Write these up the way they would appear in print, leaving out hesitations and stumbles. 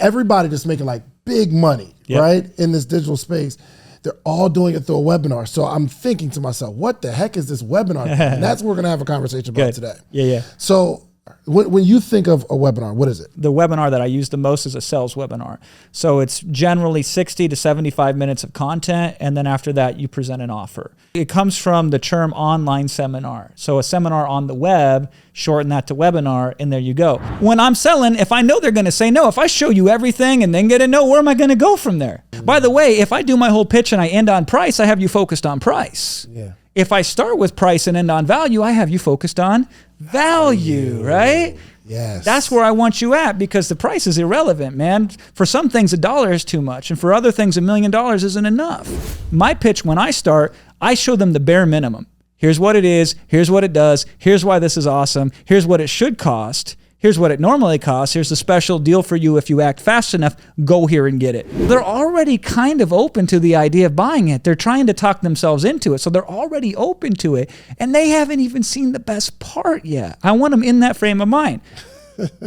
everybody that's making like big money, right, in this digital space, they're all doing it through a webinar. So I'm thinking to myself, what the heck is this webinar thing? And that's what we're going to have a conversation about today. Yeah. So when you think of a webinar, what is it? The webinar that I use the most is a sales webinar. So it's generally 60 to 75 minutes of content, and then after that, you present an offer. It comes from the term online seminar. So a seminar on the web, shorten that to webinar, and there you go. When I'm selling, if I know they're going to say no, if I show you everything and then get a no, where am I going to go from there? By the way, if I do my whole pitch and I end on price, I have you focused on price. Yeah. If I start with price and end on value, I have you focused on value, right? Yes. That's where I want you at, because the price is irrelevant, man. For some things, $1 is too much. And for other things, $1 million isn't enough. My pitch, when I start, I show them the bare minimum. Here's what it is. Here's what it does. Here's why this is awesome. Here's what it should cost. Here's what it normally costs. Here's the special deal for you if you act fast enough. Go here and get it. They're already kind of open to the idea of buying it. They're trying to talk themselves into it. So they're already open to it. And they haven't even seen the best part yet. I want them in that frame of mind.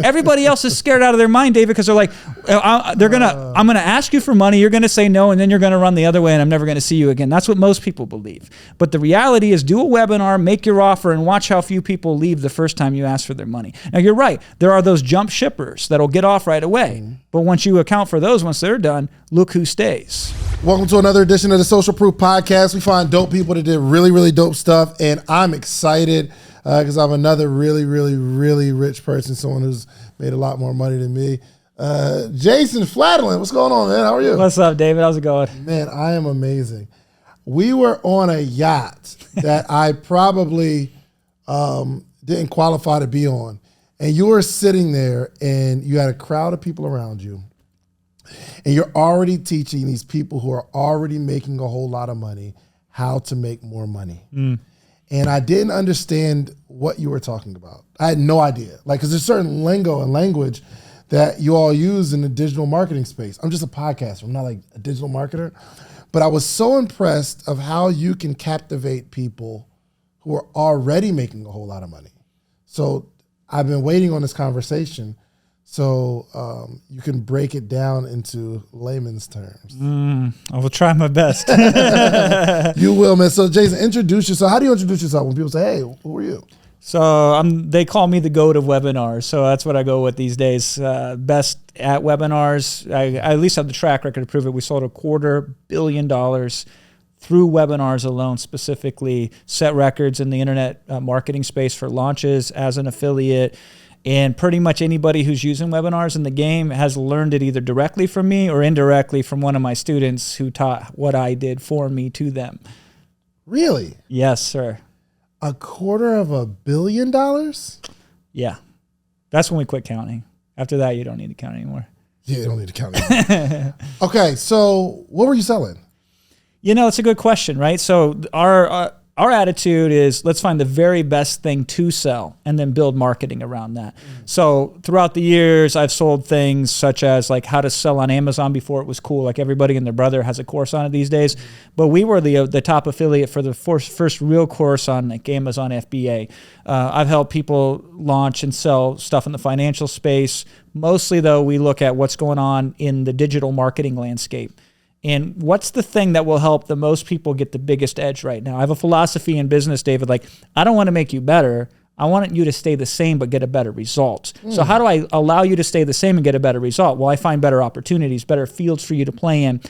Everybody else is scared out of their mind, David, because they're like, I'm going to ask you for money. You're going to say no, and then you're going to run the other way, and I'm never going to see you again. That's what most people believe. But the reality is, do a webinar, make your offer, and watch how few people leave the first time you ask for their money. Now, you're right. There are those jump shippers that'll get off right away. But once you account for those, once they're done, look who stays. Welcome to another edition of the Social Proof Podcast. We find dope people that did really, really dope stuff, and I'm excited because I'm another really, really, really rich person, someone who's made a lot more money than me. Jason Fladlien, what's going on, man? How are you? What's up, David? How's it going? Man, I am amazing. We were on a yacht that I probably didn't qualify to be on, and you were sitting there, and you had a crowd of people around you, and you're already teaching these people who are already making a whole lot of money how to make more money. And I didn't understand what you were talking about. I had no idea. Like, because there's certain lingo and language that you all use in the digital marketing space. I'm just a podcaster. I'm not like a digital marketer. But I was so impressed of how you can captivate people who are already making a whole lot of money. So I've been waiting on this conversation so you can break it down into layman's terms. I will try my best. You will, man. So Jason, introduce yourself. How do you introduce yourself when people say, hey, who are you? So they call me the GOAT of webinars. So that's what I go with these days. Best at webinars. I at least have the track record to prove it. We sold $250 million through webinars alone, specifically set records in the internet marketing space for launches as an affiliate. And pretty much anybody who's using webinars in the game has learned it either directly from me or indirectly from one of my students who taught what I did for me to them. Really? Yes, sir. $250 million? Yeah. That's when we quit counting. After that, you don't need to count anymore. Yeah, you don't need to count anymore. Okay, so what were you selling? You know, it's a good question, right? So our attitude is, let's find the very best thing to sell and then build marketing around that. So throughout the years, I've sold things such as like how to sell on Amazon before it was cool. Like everybody and their brother has a course on it these days. But we were the top affiliate for the first real course on like Amazon FBA. I've helped people launch and sell stuff in the financial space. Mostly, though, we look at what's going on in the digital marketing landscape. And what's the thing that will help the most people get the biggest edge right now? I have a philosophy in business, David, like I don't want to make you better. I want you to stay the same but get a better result. So how do I allow you to stay the same and get a better result? Well, I find better opportunities, better fields for you to play in,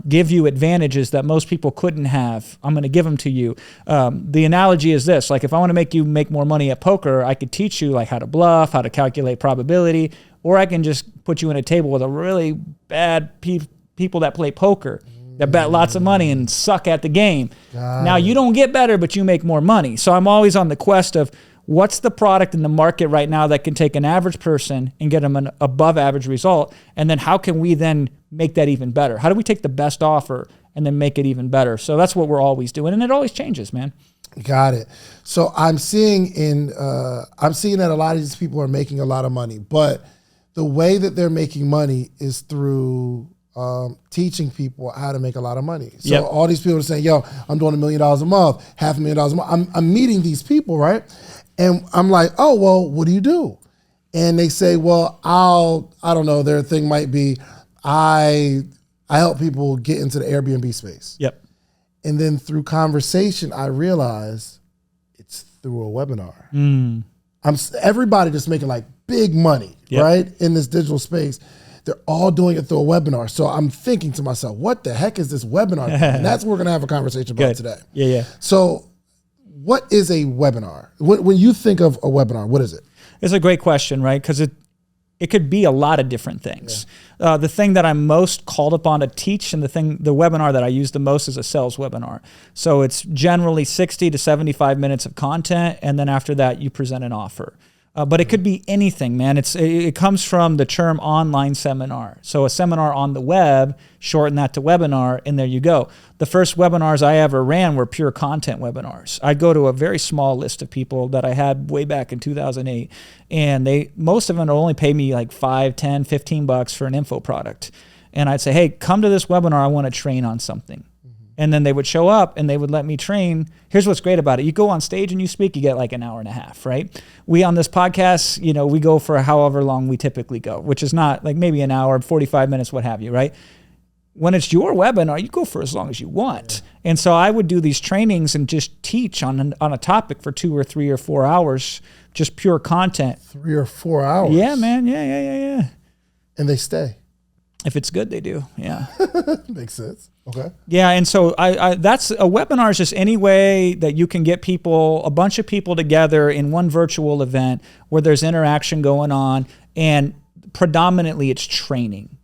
give you advantages that most people couldn't have. I'm going to give them to you. The analogy is this, like if I want to make you make more money at poker, I could teach you like how to bluff, how to calculate probability, or I can just put you in a table with a really bad people that play poker, that bet lots of money and suck at the game. Now, you don't get better, but you make more money. So I'm always on the quest of what's the product in the market right now that can take an average person and get them an above average result? And then how can we then make that even better? How do we take the best offer and then make it even better? So that's what we're always doing. And it always changes, man. Got it. So I'm seeing that a lot of these people are making a lot of money, but the way that they're making money is through teaching people how to make a lot of money. So all these people are saying, yo, I'm doing $1 million a month, $500,000 a month. I'm meeting these people, right? And I'm like, oh, well, what do you do? and they say, well, I don't know, their thing might be, I help people get into the Airbnb space. Yep. And then through conversation, I realize it's through a webinar. Everybody just making like big money, right? In this digital space. They're all doing it through a webinar. So I'm thinking to myself, what the heck is this webinar? And that's what we're gonna have a conversation about today. Yeah. So what is a webinar? When you think of a webinar, what is it? It's a great question, right? Because it could be a lot of different things. The thing that I'm most called upon to teach and the webinar that I use the most is a sales webinar. So it's generally 60 to 75 minutes of content. And then after that, you present an offer. But it could be anything, man. It comes from the term online seminar. So a seminar on the web, shorten that to webinar, and there you go. The first webinars I ever ran were pure content webinars. I'd go to a very small list of people that I had way back in 2008, and most of them would only pay me like $5, $10, $15 for an info product. And I'd say, hey, come to this webinar. I want to train on something. And then they would show up and they would let me train. Here's what's great about it. You go on stage and you speak, you get like an hour and a half, right? We on this podcast, we go for however long we typically go, which is not like maybe an hour, 45 minutes, what have you, right? When it's your webinar, you go for as long as you want. Yeah. And so I would do these trainings and just teach on a topic for 2 or 3 or 4 hours, just pure content. 3 or 4 hours? Yeah, man. Yeah. And they stay? If it's good, they do. Yeah. Makes sense. Okay. Yeah, and so that's a webinar is just any way that you can get a bunch of people together in one virtual event where there's interaction going on, and predominantly it's training.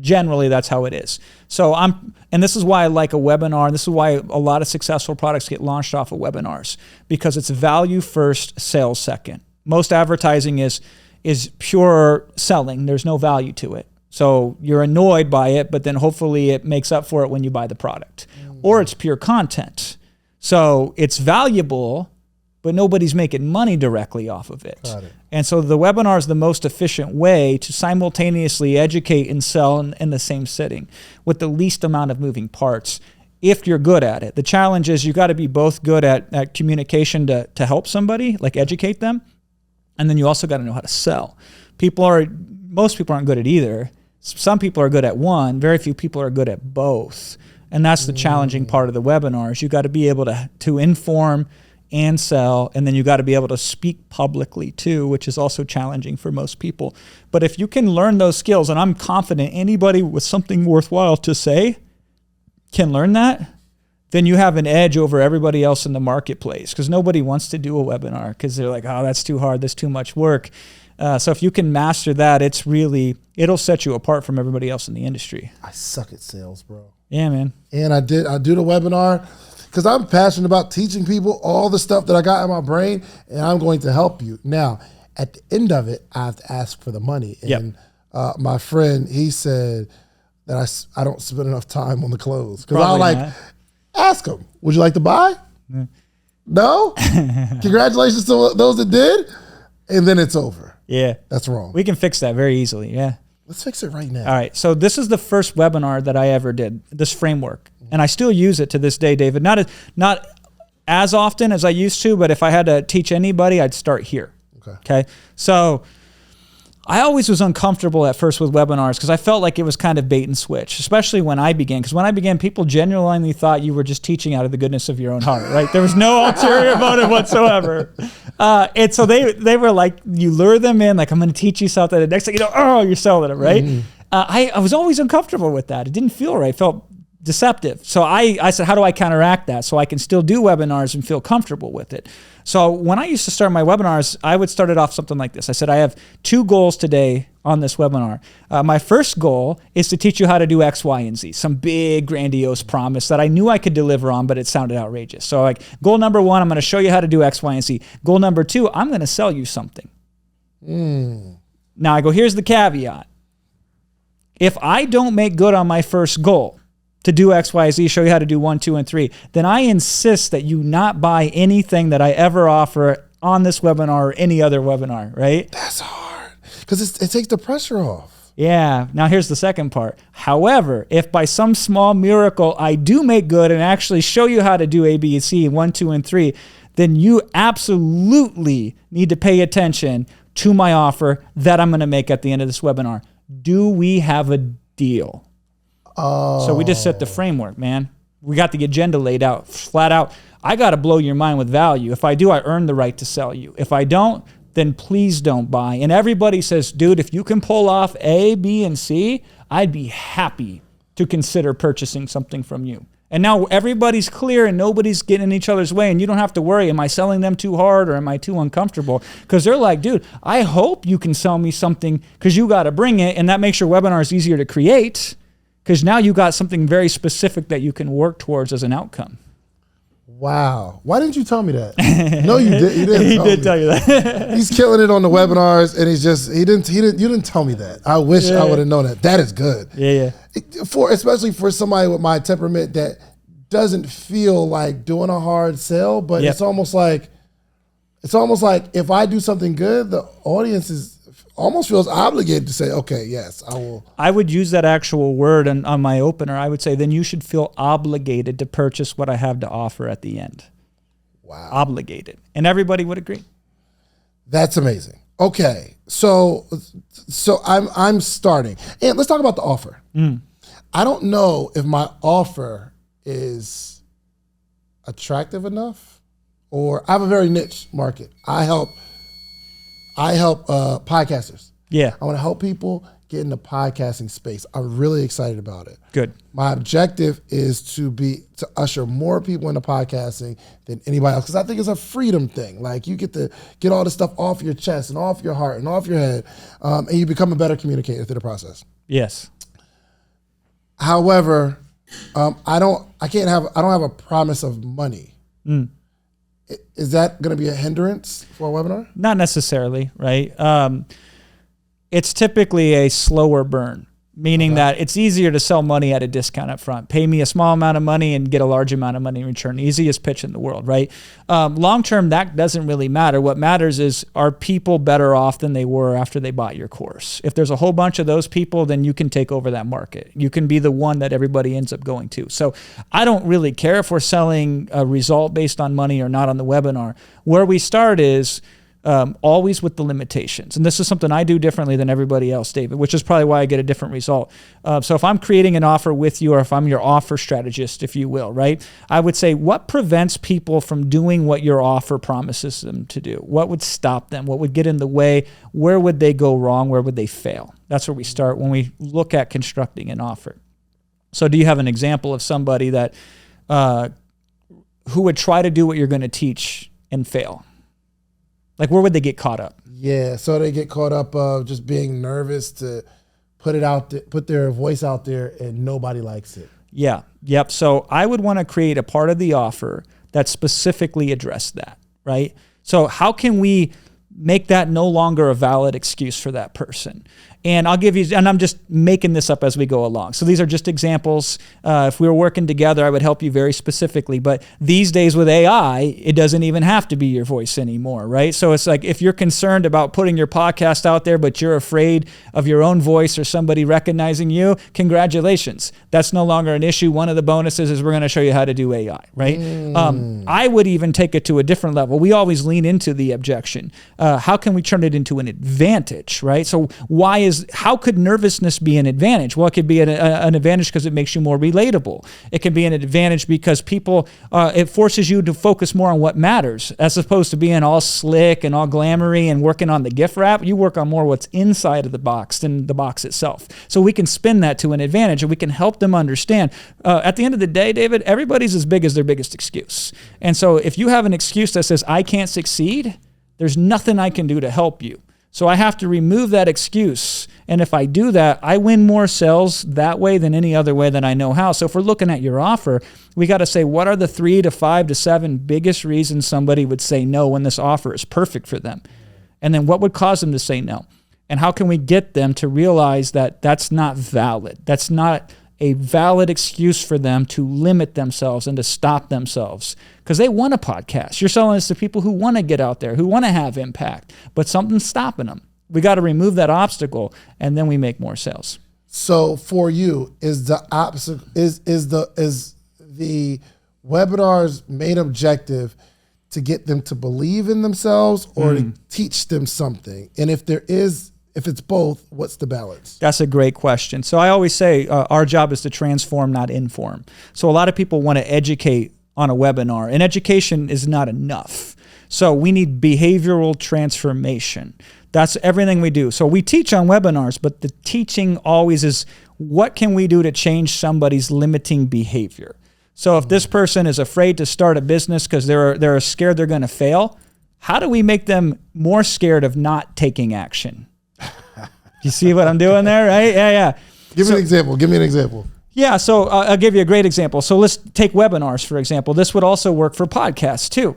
Generally, that's how it is. So and this is why I like a webinar, and this is why a lot of successful products get launched off of webinars, because it's value first, sales second. Most advertising is pure selling. There's no value to it. So you're annoyed by it, but then hopefully it makes up for it when you buy the product. Or it's pure content. So it's valuable, but nobody's making money directly off of it. Got it. And so the webinar is the most efficient way to simultaneously educate and sell in the same sitting with the least amount of moving parts if you're good at it. The challenge is you got to be both good at communication to help somebody, like educate them, and then you also got to know how to sell. Most people aren't good at either. Some people are good at one. Very few people are good at both. And that's the challenging part of the webinar is you got to be able to inform and sell, and then you got to be able to speak publicly too, which is also challenging for most people. But if you can learn those skills, and I'm confident anybody with something worthwhile to say can learn that, then you have an edge over everybody else in the marketplace, because nobody wants to do a webinar because they're like, oh, that's too hard, that's too much work. So if you can master that, it'll set you apart from everybody else in the industry. I suck at sales, bro. Yeah, man. And I do the webinar because I'm passionate about teaching people all the stuff that I got in my brain, and I'm going to help you. Now, at the end of it, I have to ask for the money. And my friend, he said that I don't spend enough time on the close. Because I ask them, would you like to buy? No? Congratulations to those that did. And then it's over. Yeah. That's wrong. We can fix that very easily. Yeah. Let's fix it right now. All right. So this is the first webinar that I ever did, this framework. And I still use it to this day, David. Not as often as I used to, but if I had to teach anybody, I'd start here. Okay. So I always was uncomfortable at first with webinars because I felt like it was kind of bait and switch, especially when I began. Because when I began, people genuinely thought you were just teaching out of the goodness of your own heart, right? There was no ulterior motive whatsoever. And so they were like, you lure them in, like, I'm going to teach you something. The next thing you know, oh, you're selling it, right? Mm-hmm. I was always uncomfortable with that. It didn't feel right. It felt deceptive. So I said, how do I counteract that so I can still do webinars and feel comfortable with it? So when I used to start my webinars, I would start it off something like this. I said, I have 2 goals today on this webinar. My first goal is to teach you how to do X, Y, and Z, some big grandiose promise that I knew I could deliver on, but it sounded outrageous. So like goal number 1, I'm going to show you how to do X, Y, and Z. Goal number 2, I'm going to sell you something. Now I go, here's the caveat. If I don't make good on my first goal, to do X, Y, Z, show you how to do 1, 2, and 3, then I insist that you not buy anything that I ever offer on this webinar or any other webinar, right? That's hard because it takes the pressure off. Yeah. Now here's the second part. However, if by some small miracle I do make good and actually show you how to do A, B, C, 1, 2, and 3, then you absolutely need to pay attention to my offer that I'm going to make at the end of this webinar. Do we have a deal? Oh. So we just set the framework, man. We got the agenda laid out, flat out. I got to blow your mind with value. If I do, I earn the right to sell you. If I don't, then please don't buy. And everybody says, dude, if you can pull off A, B, and C, I'd be happy to consider purchasing something from you. And now everybody's clear and nobody's getting in each other's way, and you don't have to worry, am I selling them too hard or am I too uncomfortable? Because they're like, dude, I hope you can sell me something because you got to bring it, and that makes your webinars easier to create because now you got something very specific that you can work towards as an outcome. Wow. Why didn't you tell me that? No, you did. You didn't. He did tell you that. He's killing it on the webinars, and you didn't tell me that. I wish I would have known that. That is good. Yeah. Especially for somebody with my temperament that doesn't feel like doing a hard sell, but it's almost like if I do something good, the audience almost feels obligated to say, okay, yes, I will. I would use that actual word on my opener. I would say, then you should feel obligated to purchase what I have to offer at the end. Wow. Obligated. And everybody would agree. That's amazing. Okay. So I'm starting. And let's talk about the offer. I don't know if my offer is attractive enough, or I have a very niche market. I help podcasters. Yeah. I want to help people get in the podcasting space. I'm really excited about it. Good. My objective is to usher more people into podcasting than anybody else, because I think it's a freedom thing. Like, you get to get all this stuff off your chest and off your heart and off your head, and you become a better communicator through the process. Yes. However, I don't have a promise of money. Is that going to be a hindrance for a webinar? Not necessarily, right? It's typically a slower burn, meaning that it's easier to sell money at a discount up front. Pay me a small amount of money and get a large amount of money in return. Easiest pitch in the world, right? Long term, that doesn't really matter. What matters is, are people better off than they were after they bought your course? If there's a whole bunch of those people, then you can take over that market. You can be the one that everybody ends up going to. So I don't really care if we're selling a result based on money or not on the webinar. Where we start is always with the limitations. And this is something I do differently than everybody else, David, which is probably why I get a different result. So if I'm creating an offer with you, or if I'm your offer strategist, if you will, right, I would say, what prevents people from doing what your offer promises them to do? What would stop them? What would get in the way? Where would they go wrong? Where would they fail? That's where we start when we look at constructing an offer. So do you have an example of somebody that who would try to do what you're going to teach and fail? Like, where would they get caught up? Yeah, so they get caught up of just being nervous to put their voice out there, and nobody likes it. Yeah, yep. So I would want to create a part of the offer that specifically addressed that, right? So how can we make that no longer a valid excuse for that person? And I'll give you, and I'm just making this up as we go along. So these are just examples. If we were working together, I would help you very specifically. But these days with AI, it doesn't even have to be your voice anymore, right? So it's like, if you're concerned about putting your podcast out there, but you're afraid of your own voice or somebody recognizing you, congratulations. That's no longer an issue. One of the bonuses is we're going to show you how to do AI, right? I would even take it to a different level. We always lean into the objection. How can we turn it into an advantage, right? So how could nervousness be an advantage? Well, it could be an advantage because it makes you more relatable. It can be an advantage because it forces you to focus more on what matters, as opposed to being all slick and all glamoury and working on the gift wrap. You work on more what's inside of the box than the box itself. So we can spin that to an advantage, and we can help them understand. At the end of the day, David, everybody's as big as their biggest excuse. And so if you have an excuse that says, I can't succeed, there's nothing I can do to help you. So I have to remove that excuse. And if I do that, I win more sales that way than any other way that I know how. So if we're looking at your offer, we got to say, what are the 3 to 5 to 7 biggest reasons somebody would say no when this offer is perfect for them? And then what would cause them to say no? And how can we get them to realize that that's not valid? That's not a valid excuse for them to limit themselves and to stop themselves, because they want a podcast. You're selling this to people who want to get out there, who want to have impact, but something's stopping them. We got to remove that obstacle, and then we make more sales. So for you, is the obstacle is the webinar's main objective to get them to believe in themselves or to teach them something? And if it's both, what's the balance? That's a great question. So I always say our job is to transform, not inform. So a lot of people want to educate on a webinar, and education is not enough. So we need behavioral transformation. That's everything we do. So we teach on webinars, but the teaching always is, what can we do to change somebody's limiting behavior? So if this person is afraid to start a business because they're scared they're going to fail, how do we make them more scared of not taking action? You see what I'm doing there, right? Yeah. Give me an example. Yeah, so I'll give you a great example. So let's take webinars, for example. This would also work for podcasts too,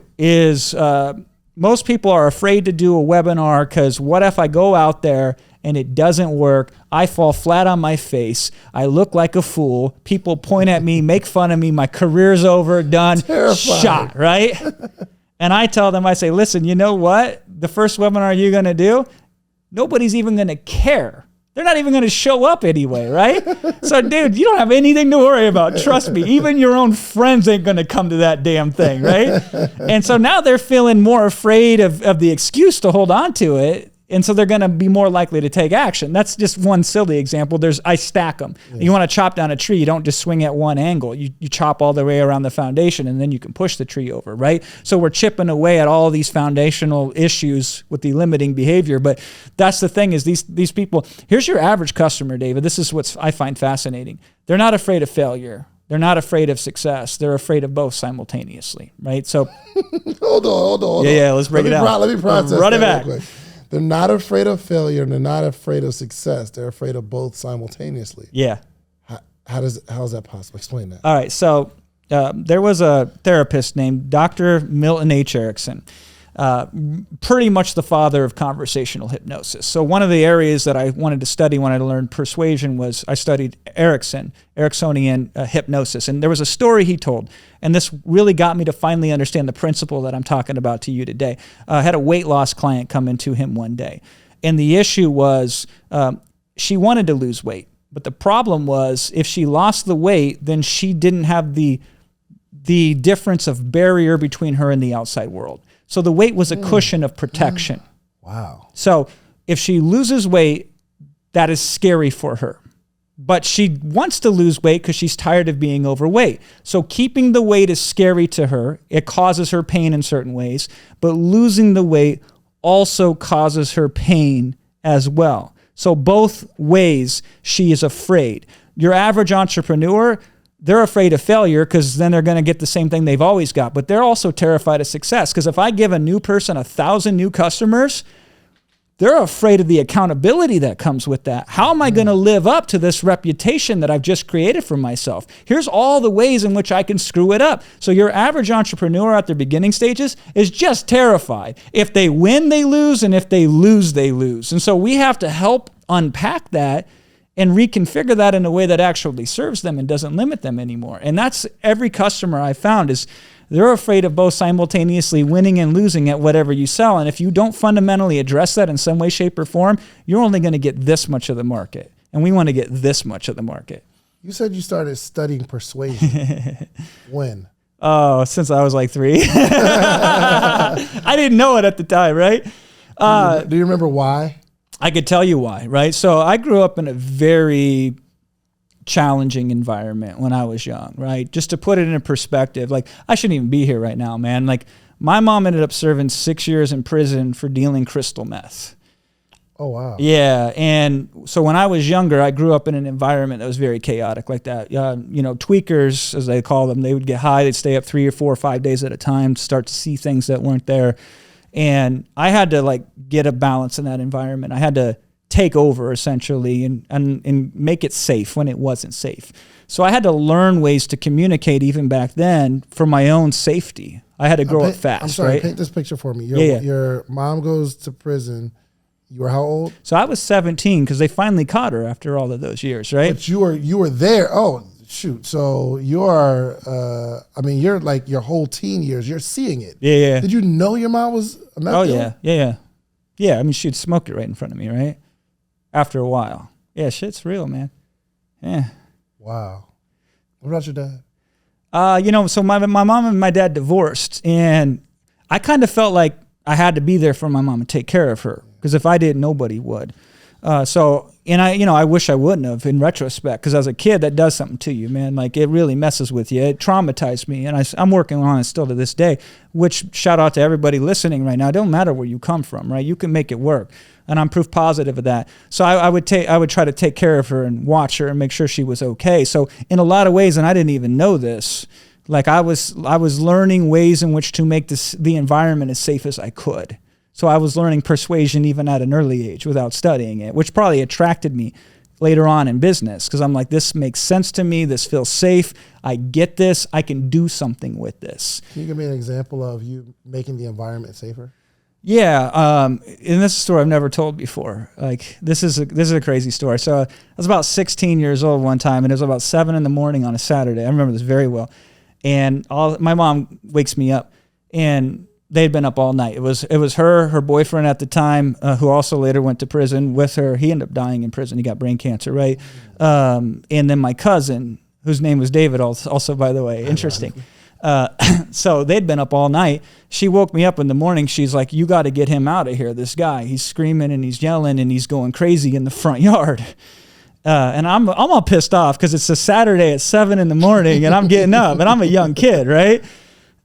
most people are afraid to do a webinar because what if I go out there and it doesn't work? I fall flat on my face. I look like a fool. People point at me, make fun of me. My career's over, done, terrifying. Shot, right? And I tell them, I say, listen, you know what? The first webinar you're going to do, nobody's even going to care. They're not even going to show up anyway, right? So, dude, you don't have anything to worry about. Trust me. Even your own friends ain't going to come to that damn thing, right? And so now they're feeling more afraid of the excuse to hold on to it. And so they're going to be more likely to take action. That's just one silly example. I stack them. Yeah. You want to chop down a tree, you don't just swing at one angle. You chop all the way around the foundation, and then you can push the tree over, right? So we're chipping away at all these foundational issues with the limiting behavior. But that's the thing is these people, here's your average customer, David. This is what I find fascinating. They're not afraid of failure. They're not afraid of success. They're afraid of both simultaneously, right? So hold on. Yeah, let's break it down. Let me process Run it that back. real quick. They're not afraid of failure, and they're not afraid of success. They're afraid of both simultaneously. Yeah. How is that possible? Explain that. All right. So there was a therapist named Dr. Milton H. Erickson, pretty much the father of conversational hypnosis. So one of the areas that I wanted to study when I learned persuasion was I studied Ericksonian hypnosis. And there was a story he told, and this really got me to finally understand the principle that I'm talking about to you today. I had a weight loss client come into him one day, and the issue was she wanted to lose weight. But the problem was if she lost the weight, then she didn't have the difference of barrier between her and the outside world. So the weight was a cushion of protection. Wow. So if she loses weight, that is scary for her. But she wants to lose weight because she's tired of being overweight. So keeping the weight is scary to her. It causes her pain in certain ways. But losing the weight also causes her pain as well. So both ways she is afraid. Your average entrepreneur, they're afraid of failure because then they're going to get the same thing they've always got. But they're also terrified of success because if I give a new person 1,000 new customers, they're afraid of the accountability that comes with that. How am I going to live up to this reputation that I've just created for myself? Here's all the ways in which I can screw it up. So your average entrepreneur at their beginning stages is just terrified. If they win, they lose. And if they lose, they lose. And so we have to help unpack that and reconfigure that in a way that actually serves them and doesn't limit them anymore. And that's every customer I found is they're afraid of both simultaneously winning and losing at whatever you sell. And if you don't fundamentally address that in some way, shape, or form, you're only going to get this much of the market. And we want to get this much of the market. You said you started studying persuasion. When? Oh, since I was like 3. I didn't know it at the time, right? Do you remember why? I could tell you why, right? So I grew up in a very challenging environment when I was young, right? Just to put it in perspective, like I shouldn't even be here right now, man. Like my mom ended up serving 6 years in prison for dealing crystal meth. Oh, wow. Yeah. And so when I was younger, I grew up in an environment that was very chaotic like that. Tweakers, as they call them, they would get high. They'd stay up 3 or 4 or 5 days at a time to start to see things that weren't there. And I had to get a balance in that environment. I had to take over essentially and make it safe when it wasn't safe. So I had to learn ways to communicate even back then for my own safety. I had to grow up fast. I'm sorry, right? Paint this picture for me. Your mom goes to prison. You were how old? So I was 17 because they finally caught her after all of those years, right? But you were there. Oh, shoot. So you're like your whole teen years, you're seeing it. Yeah. Did you know your mom was a meth dealer? Yeah. Yeah, I mean, she'd smoked it right in front of me, right? After a while. Yeah, shit's real, man. Yeah. Wow. What about your dad? So my mom and my dad divorced, and I kind of felt like I had to be there for my mom and take care of her, because if I didn't, nobody would. And I wish I wouldn't have, in retrospect, because as a kid, that does something to you, man. Like, it really messes with you. It traumatized me, and I'm working on it still to this day, which, shout out to everybody listening right now. It don't matter where you come from, right? You can make it work, and I'm proof positive of that. So I would try to take care of her and watch her and make sure she was okay. So in a lot of ways, and I didn't even know this, like I was learning ways in which to make the environment as safe as I could. So I was learning persuasion even at an early age without studying it, which probably attracted me later on in business, because I'm like, this makes sense to me. This feels safe. I get this. I can do something with this. Can you give me an example of you making the environment safer? Yeah, and this is a story I've never told before. Like, this is a crazy story. So I was about 16 years old one time, and it was about 7 a.m. on a Saturday. I remember this very well. And my mom wakes me up, and they'd been up all night. It was her boyfriend at the time, who also later went to prison with her. He ended up dying in prison. He got brain cancer, right? And then my cousin, whose name was David, also by the way, interesting. So they'd been up all night. She woke me up in the morning. She's like, "You got to get him out of here. This guy, he's screaming and he's yelling and he's going crazy in the front yard." And I'm all pissed off because it's a Saturday at 7 a.m. and I'm getting up and I'm a young kid, right?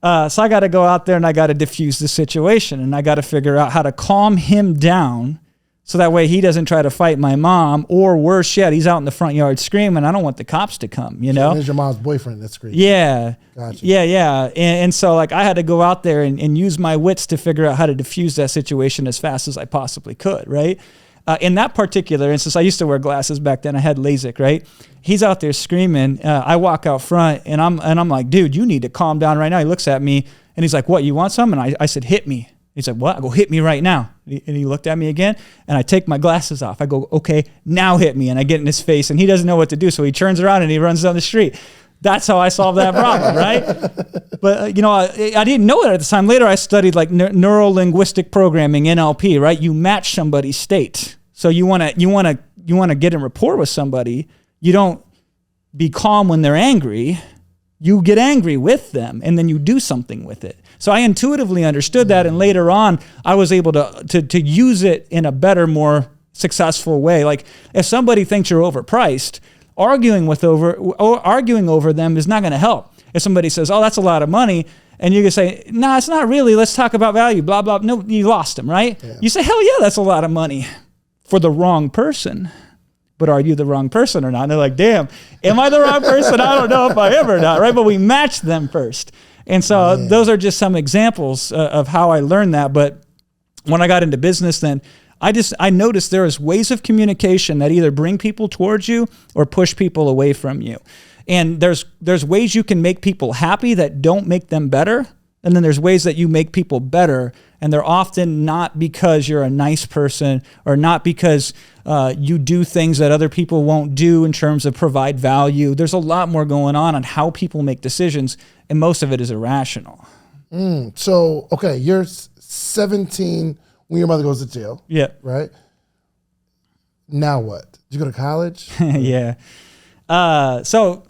So I got to go out there and I got to diffuse the situation, and I got to figure out how to calm him down so that way he doesn't try to fight my mom, or worse yet, he's out in the front yard screaming. I don't want the cops to come, you know? There's your mom's boyfriend that's screaming. Yeah. Gotcha. Yeah. And so like I had to go out there and use my wits to figure out how to diffuse that situation as fast as I possibly could, right? In that particular instance, I used to wear glasses back then. I had LASIK, right? He's out there screaming. I walk out front, and I'm like, "Dude, you need to calm down right now." He looks at me, and he's like, "What, you want some?" And I said, "Hit me." He's like, "What?" I go, "Hit me right now." And he looked at me again, and I take my glasses off. I go, "Okay, now hit me." And I get in his face, and he doesn't know what to do, so he turns around and he runs down the street. That's how I solved that problem, right? But, I didn't know it at the time. Later, I studied like neuro-linguistic programming, NLP, right? You match somebody's state. So you want to get in rapport with somebody. You don't be calm when they're angry. You get angry with them, and then you do something with it. So I intuitively understood that, and later on, I was able to use it in a better, more successful way. Like, if somebody thinks you're overpriced, arguing over them is not going to help. If somebody says, "Oh, that's a lot of money," and you can say, "No, it's not really. Let's talk about value." Blah blah. No, you lost them, right? Yeah. You say, "Hell yeah, that's a lot of money," for the wrong person. But are you the wrong person or not? And they're like, "Damn, am I the wrong person? I don't know if I am or not," right? But we matched them first. And so those are just some examples of how I learned that. But when I got into business, then I noticed there is ways of communication that either bring people towards you or push people away from you. And there's ways you can make people happy that don't make them better. And then there's ways that you make people better, and they're often not because you're a nice person or not because you do things that other people won't do in terms of provide value. There's a lot more going on how people make decisions, and most of it is irrational. So, okay, you're 17 when your mother goes to jail. Yeah. Right? Now what? Did you go to college? Yeah. So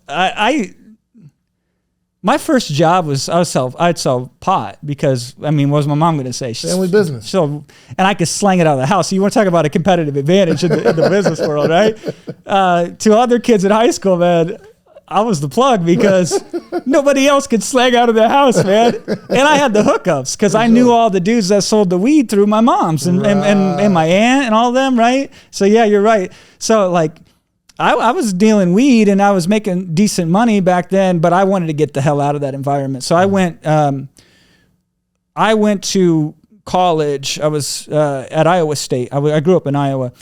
my first job was I'd sell pot because, what was my mom going to say? Family business. So, and I could slang it out of the house. So you want to talk about a competitive advantage in the business world, right? To other kids in high school, man, I was the plug because nobody else could slang out of the house, man. And I had the hookups because I knew all the dudes that sold the weed through my mom's and my aunt and all of them, right? So yeah, you're right. So like, I was dealing weed and I was making decent money back then, but I wanted to get the hell out of that environment. So I went to college. I was at Iowa State. I grew up in Iowa,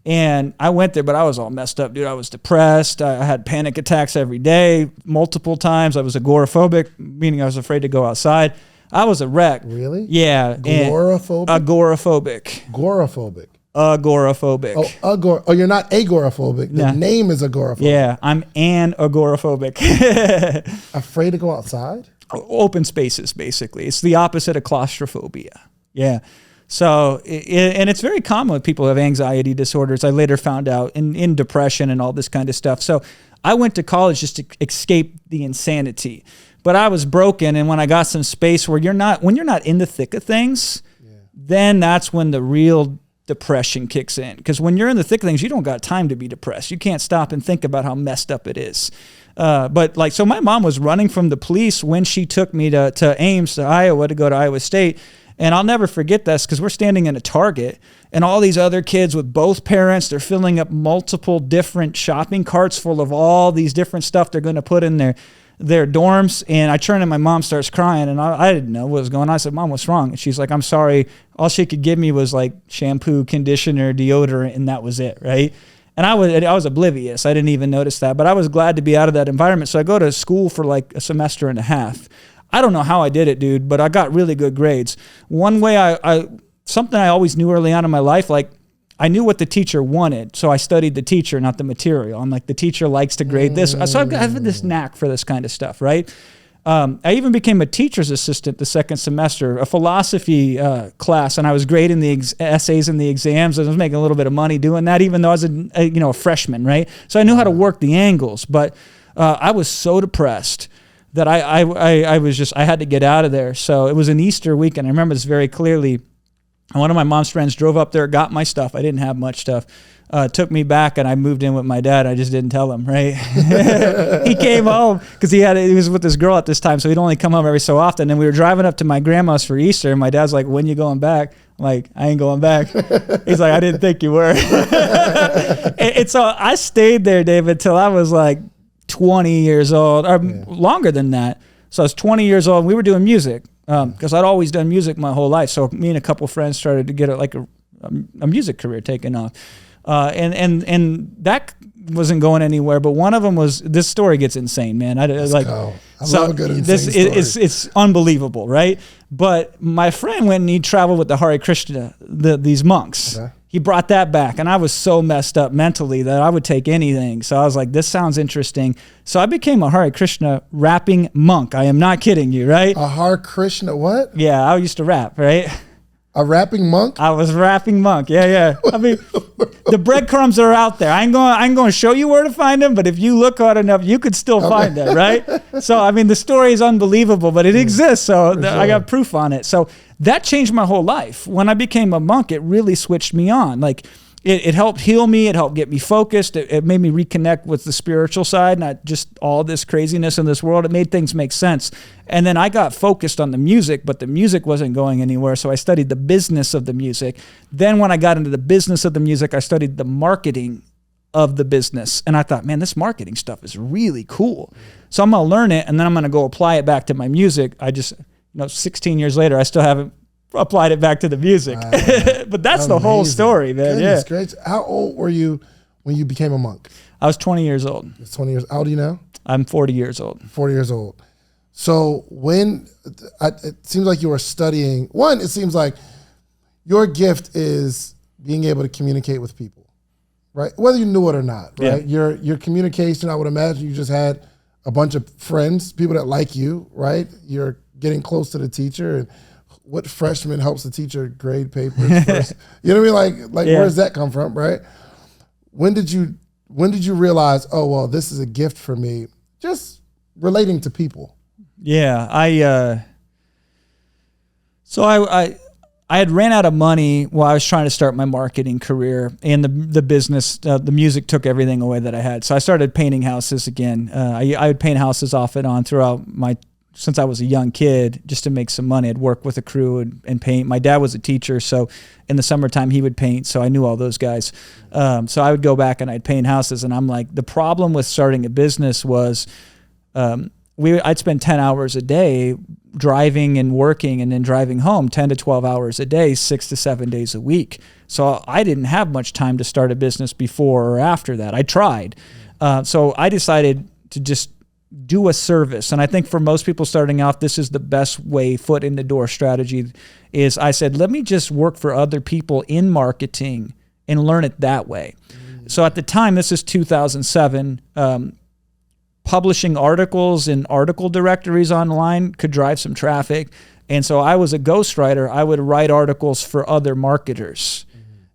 and I went there, but I was all messed up, dude. I was depressed. I had panic attacks every day, multiple times. I was agoraphobic, meaning I was afraid to go outside. I was a wreck. Really? Yeah. Agoraphobic? Agoraphobic. Agoraphobic. Agoraphobic. Oh, you're not agoraphobic. The name is agoraphobic. Yeah, I'm an agoraphobic. Afraid to go outside? Open spaces, basically. It's the opposite of claustrophobia. Yeah. So, and it's very common with people who have anxiety disorders. I later found out in depression and all this kind of stuff. So I went to college just to escape the insanity. but I was broken. And when I got some space when you're not in the thick of things, then that's when the real depression kicks in. Because when you're in the thick of things, you don't got time to be depressed. You can't stop and think about how messed up it is. But like, so my mom was running from the police when she took me to Ames, to Iowa, to go to Iowa State. And I'll never forget this, because we're standing in a Target and all these other kids with both parents, they're filling up multiple different shopping carts full of all these different stuff they're going to put in their dorms. And I turn and my mom starts crying, and I didn't know what was going on. I said, Mom, what's wrong? And she's like, I'm sorry. All she could give me was like shampoo, conditioner, deodorant, and that was it, right? And I was oblivious. I didn't even notice that. But I was glad to be out of that environment. So I go to school for like a semester and a half. I don't know how I did it, dude, but I got really good grades. One way something I always knew early on in my life, like I knew what the teacher wanted. So I studied the teacher, not the material. I'm like, the teacher likes to grade this. So I have this knack for this kind of stuff, right? I even became a teacher's assistant the second semester, a philosophy class, and I was grading the essays and the exams. I was making a little bit of money doing that, even though I was a freshman, right? So I knew how to work the angles, but I was so depressed that I had to get out of there. So it was an Easter weekend. I remember this very clearly. One of my mom's friends drove up there, got my stuff. I didn't have much stuff. Took me back, and I moved in with my dad. I just didn't tell him, right? He came home because he was with this girl at this time, so he'd only come home every so often. And we were driving up to my grandma's for Easter, and my dad's like, when you going back? I'm like, I ain't going back. He's like, I didn't think you were. and so I stayed there, David, till I was like 20 years old, or longer than that. So I was 20 years old, and we were doing music because I'd always done music my whole life. So me and a couple friends started to get a music career taken off. And that wasn't going anywhere, but one of them was, this story gets insane, man. I love a good insane story. It's unbelievable, right? But my friend went and he traveled with the Hare Krishna, these monks. Okay. He brought that back, and I was so messed up mentally that I would take anything. So I was like, this sounds interesting. So I became a Hare Krishna rapping monk. I am not kidding you, right? A Hare Krishna what? Yeah, I used to rap, right? A rapping monk? I was rapping monk. Yeah. I mean, the breadcrumbs are out there. I ain't going to show you where to find them, but if you look hard enough, you could still find them, right? So, I mean, the story is unbelievable, but it exists. So I got proof on it. So that changed my whole life. When I became a monk, it really switched me on. Like, it helped heal me. It helped get me focused. It made me reconnect with the spiritual side, not just all this craziness in this world. It made things make sense. And then I got focused on the music, but the music wasn't going anywhere. So I studied the business of the music. Then when I got into the business of the music, I studied the marketing of the business. And I thought, man, this marketing stuff is really cool. So I'm going to learn it, and then I'm going to go apply it back to my music. 16 years later, I still haven't applied it back to the music. But that's amazing. The whole story, man. Goodness, great. How old were you when you became a monk? I was 20 years old. It's 20 years. How old are you now? I'm 40 years old. 40 years old. So it seems like you were studying, it seems like your gift is being able to communicate with people, right? Whether you knew it or not, right? Yeah. Your communication, I would imagine you just had a bunch of friends, people that like you, right? You're getting close to the teacher, and what freshman helps the teacher grade papers first? You know what I mean? Like where does that come from, right? When did you realize, oh, well, this is a gift for me, just relating to people? Yeah, I had ran out of money while I was trying to start my marketing career, and the business, the music took everything away that I had. So I started painting houses again. I would paint houses off and on throughout since I was a young kid, just to make some money. I'd work with a crew and paint. My dad was a teacher, so in the summertime he would paint, so I knew all those guys. So I would go back and I'd paint houses, and I'm like, the problem with starting a business was I'd spend 10 hours a day driving and working, and then driving home 10 to 12 hours a day, 6 to 7 days a week. So I didn't have much time to start a business before or after that. I tried. So I decided to just do a service. And I think for most people starting off, this is the best way, foot in the door strategy, is I said, let me just work for other people in marketing and learn it that way. So at the time, this is 2007, publishing articles in article directories online could drive some traffic. And so I was a ghostwriter. I would write articles for other marketers.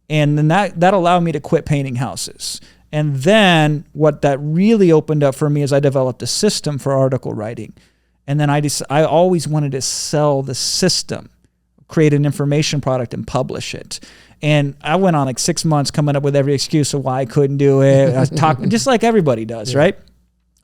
And then that allowed me to quit painting houses. And then what that really opened up for me is I developed a system for article writing. And then I always wanted to sell the system, create an information product and publish it. And I went on like 6 months coming up with every excuse of why I couldn't do it. I was talking just like everybody does, right?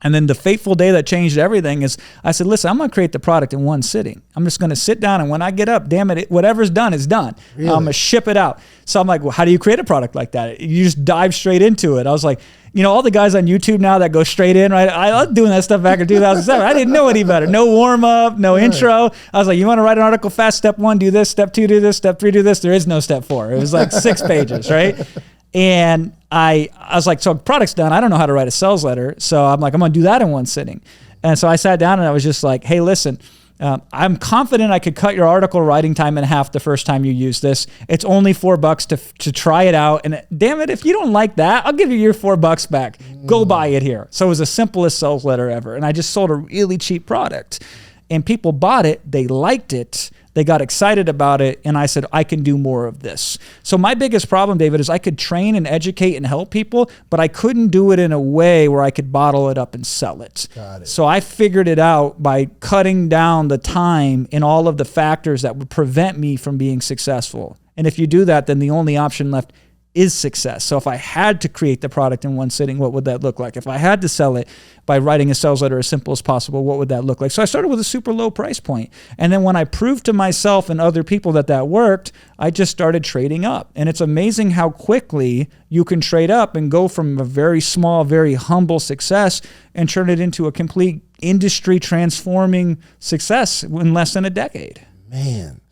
And then the fateful day that changed everything is I said, listen, I'm going to create the product in one sitting. I'm just going to sit down, and when I get up, damn it, whatever's done is done. Really? I'm going to ship it out. So I'm like, well, how do you create a product like that? You just dive straight into it. I was like, all the guys on YouTube now that go straight in, right? I was doing that stuff back in 2007. I didn't know any better. No warm up, no intro. I was like, you want to write an article fast? Step 1, do this. Step 2, do this. Step 3, do this. There is no step 4. It was like 6 pages, right? And I was like, so product's done. I don't know how to write a sales letter. So I'm like, I'm going to do that in one sitting. And so I sat down and I was just like, hey, listen, I'm confident I could cut your article writing time in half the first time you use this. It's only $4 to try it out. And damn it, if you don't like that, I'll give you your $4 back. Go buy it here. So it was the simplest sales letter ever. And I just sold a really cheap product. And people bought it. They liked it. They got excited about it, and I said, I can do more of this. So my biggest problem, David, is I could train and educate and help people, but I couldn't do it in a way where I could bottle it up and sell it. Got it. So I figured it out by cutting down the time and all of the factors that would prevent me from being successful. And if you do that, then the only option left is success. So if I had to create the product in one sitting, what would that look like? If I had to sell it by writing a sales letter as simple as possible, what would that look like? So I started with a super low price point. And then when I proved to myself and other people that worked, I just started trading up. And it's amazing how quickly you can trade up and go from a very small, very humble success and turn it into a complete industry transforming success in less than a decade. Man.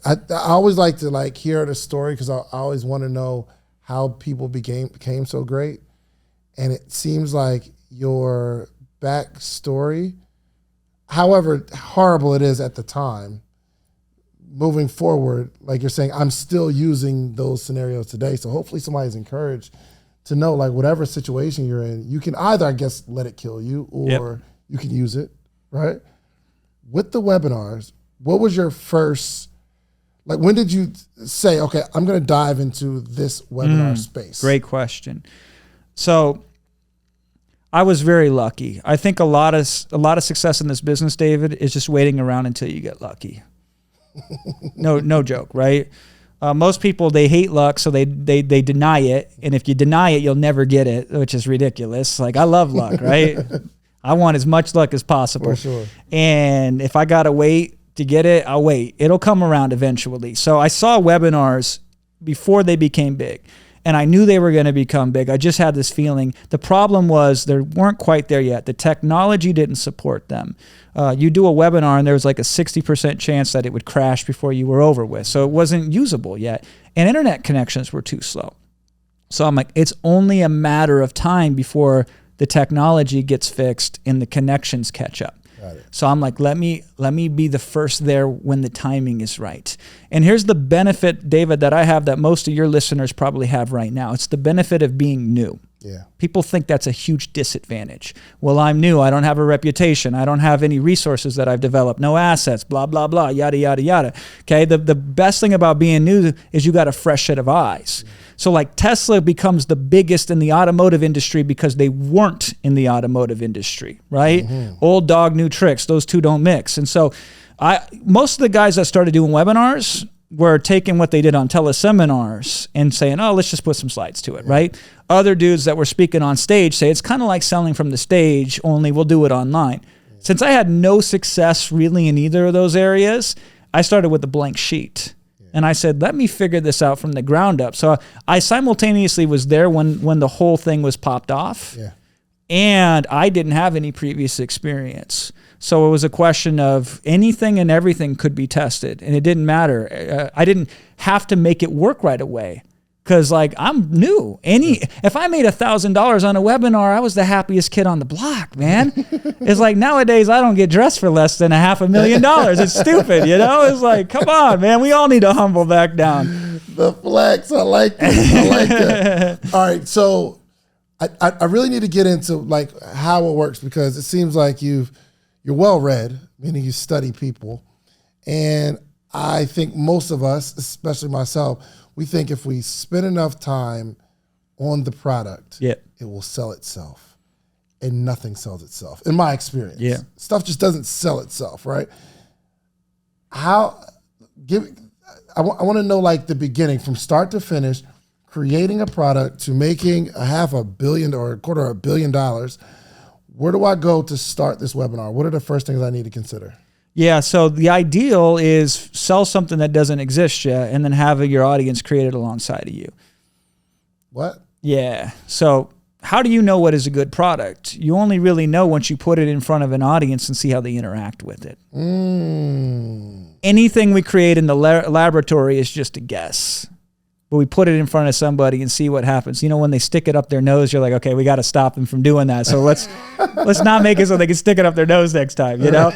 I always like to hear the story because I always want to know how people became so great. And it seems like your backstory, however horrible it is at the time, moving forward, like you're saying, I'm still using those scenarios today. So hopefully somebody's encouraged to know, whatever situation you're in, you can either, I guess, let it kill you or you can use it, right? With the webinars, what was your first... when did you say, okay, I'm going to dive into this webinar space? Great question. So I was very lucky. I think a lot of success in this business, David, is just waiting around until you get lucky. No joke, right? Most people, they hate luck, so they deny it. And if you deny it, you'll never get it, which is ridiculous. I love luck, right? I want as much luck as possible. For sure. And if I got to wait to get it, I'll wait. It'll come around eventually. So I saw webinars before they became big, and I knew they were going to become big. I just had this feeling. The problem was they weren't quite there yet. The technology didn't support them. You do a webinar, and there was like a 60% chance that it would crash before you were over with. So it wasn't usable yet. And internet connections were too slow. So I'm like, it's only a matter of time before the technology gets fixed and the connections catch up. So I'm like, let me be the first there when the timing is right. And here's the benefit, David, that I have that most of your listeners probably have right now. It's the benefit of being new. Yeah. People think that's a huge disadvantage. Well, I'm new. I don't have a reputation. I don't have any resources that I've developed. No assets, blah, blah, blah, yada, yada, yada. Okay. The best thing about being new is you got a fresh set of eyes. Mm-hmm. So Tesla becomes the biggest in the automotive industry because they weren't in the automotive industry, right? Mm-hmm. Old dog, new tricks. Those two don't mix. And so most of the guys that started doing webinars were taking what they did on teleseminars and saying, oh, let's just put some slides to it, right? Other dudes that were speaking on stage say it's kind of like selling from the stage, only we'll do it online. Yeah. Since I had no success really in either of those areas, I started with a blank sheet. And I said, let me figure this out from the ground up. So I simultaneously was there when the whole thing was popped off. Yeah. And I didn't have any previous experience. So it was a question of anything and everything could be tested. And it didn't matter. I didn't have to make it work right away. Because I'm new. If I made $1,000 on a webinar, I was the happiest kid on the block, man. It's nowadays I don't get dressed for less than $500,000. It's stupid, It's come on, man. We all need to humble back down. The flex, I like that. All right, so I really need to get into how it works because it seems like you're well read, meaning you study people, and I think most of us, especially myself, we think if we spend enough time on the product, it will sell itself. and nothing sells itself, in my experience. Yeah. Stuff just doesn't sell itself, right? I want to know like the beginning from start to finish, creating a product to making $500 million or $250 million. Where do I go to start this webinar? What are the first things I need to consider? Yeah, so the ideal is sell something that doesn't exist yet and then have your audience create it alongside of you. What? Yeah. So how do you know what is a good product? You only really know once you put it in front of an audience and see how they interact with it. Anything we create in the laboratory is just a guess. But we put it in front of somebody and see what happens. You know, when they stick it up their nose, you're like, okay, we got to stop them from doing that. So let's not make it so they can stick it up their nose next time, you know?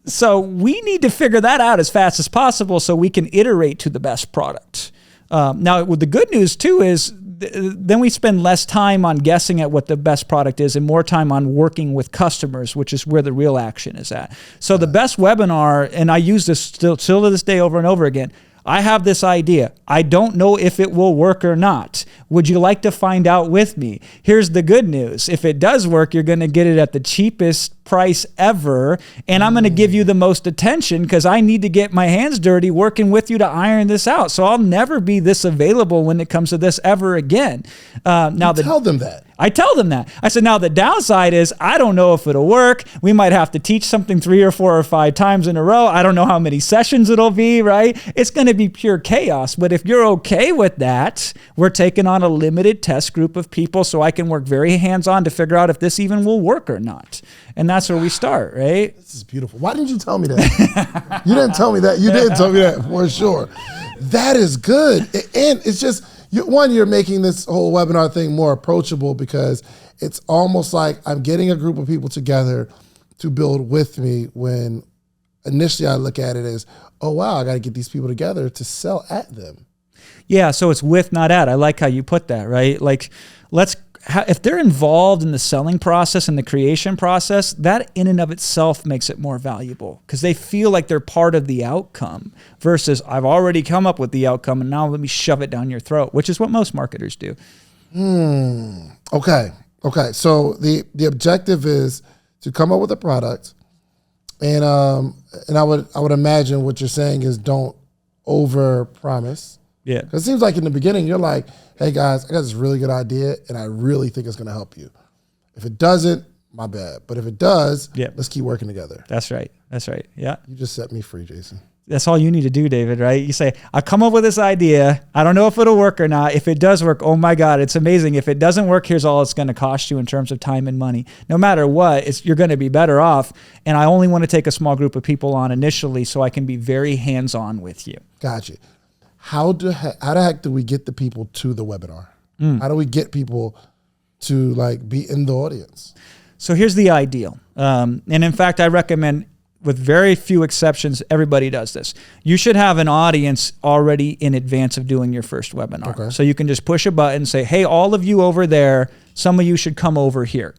So we need to figure that out as fast as possible so we can iterate to the best product. Now, the good news too is then we spend less time on guessing at what the best product is and more time on working with customers, which is where the real action is at. So the best webinar, and I use this still to this day over and over again, I have this idea. I don't know if it will work or not. Would you like to find out with me? Here's the good news. If it does work, you're going to get it at the cheapest price ever, and I'm going to give you the most attention because I need to get my hands dirty working with you to iron this out. So I'll never be this available when it comes to this ever again. Tell them that. I tell them that. I said, now the downside is I don't know if it'll work. We might have to teach something 3 or 4 or 5 times in a row. I don't know how many sessions it'll be, right? It's going to be pure chaos. But if you're okay with that, we're taking on a limited test group of people so I can work very hands-on to figure out if this even will work or not. And that's where we start, right? This is beautiful. Why didn't you tell me that? You didn't tell me that. You did tell me that for sure. That is good. And it's just, you're making this whole webinar thing more approachable because it's almost like I'm getting a group of people together to build with me when initially I look at it as, oh, wow, I got to get these people together to sell at them. Yeah, so it's with, not at. I like how you put that, right? Like, if they're involved in the selling process and the creation process, that in and of itself makes it more valuable because they feel like they're part of the outcome versus I've already come up with the outcome and now let me shove it down your throat, which is what most marketers do. Okay. So the objective is to come up with a product, and I would imagine what you're saying is don't over promise. Yeah. Because it seems like in the beginning, you're like, hey guys, I got this really good idea and I really think it's going to help you. If it doesn't, my bad. But if it does, let's keep working together. That's right. Yeah. You just set me free, Jason. That's all you need to do, David, right? You say, I come up with this idea. I don't know if it'll work or not. If it does work, oh my God, it's amazing. If it doesn't work, here's all it's going to cost you in terms of time and money. No matter what, you're going to be better off. And I only want to take a small group of people on initially so I can be very hands-on with you. Gotcha. How the heck do we get the people to the webinar? How do we get people to like be in the audience? So here's the ideal. And in fact, I recommend, with very few exceptions, everybody does this. You should have an audience already in advance of doing your first webinar. Okay. So you can just push a button and say, hey, all of you over there, some of you should come over here.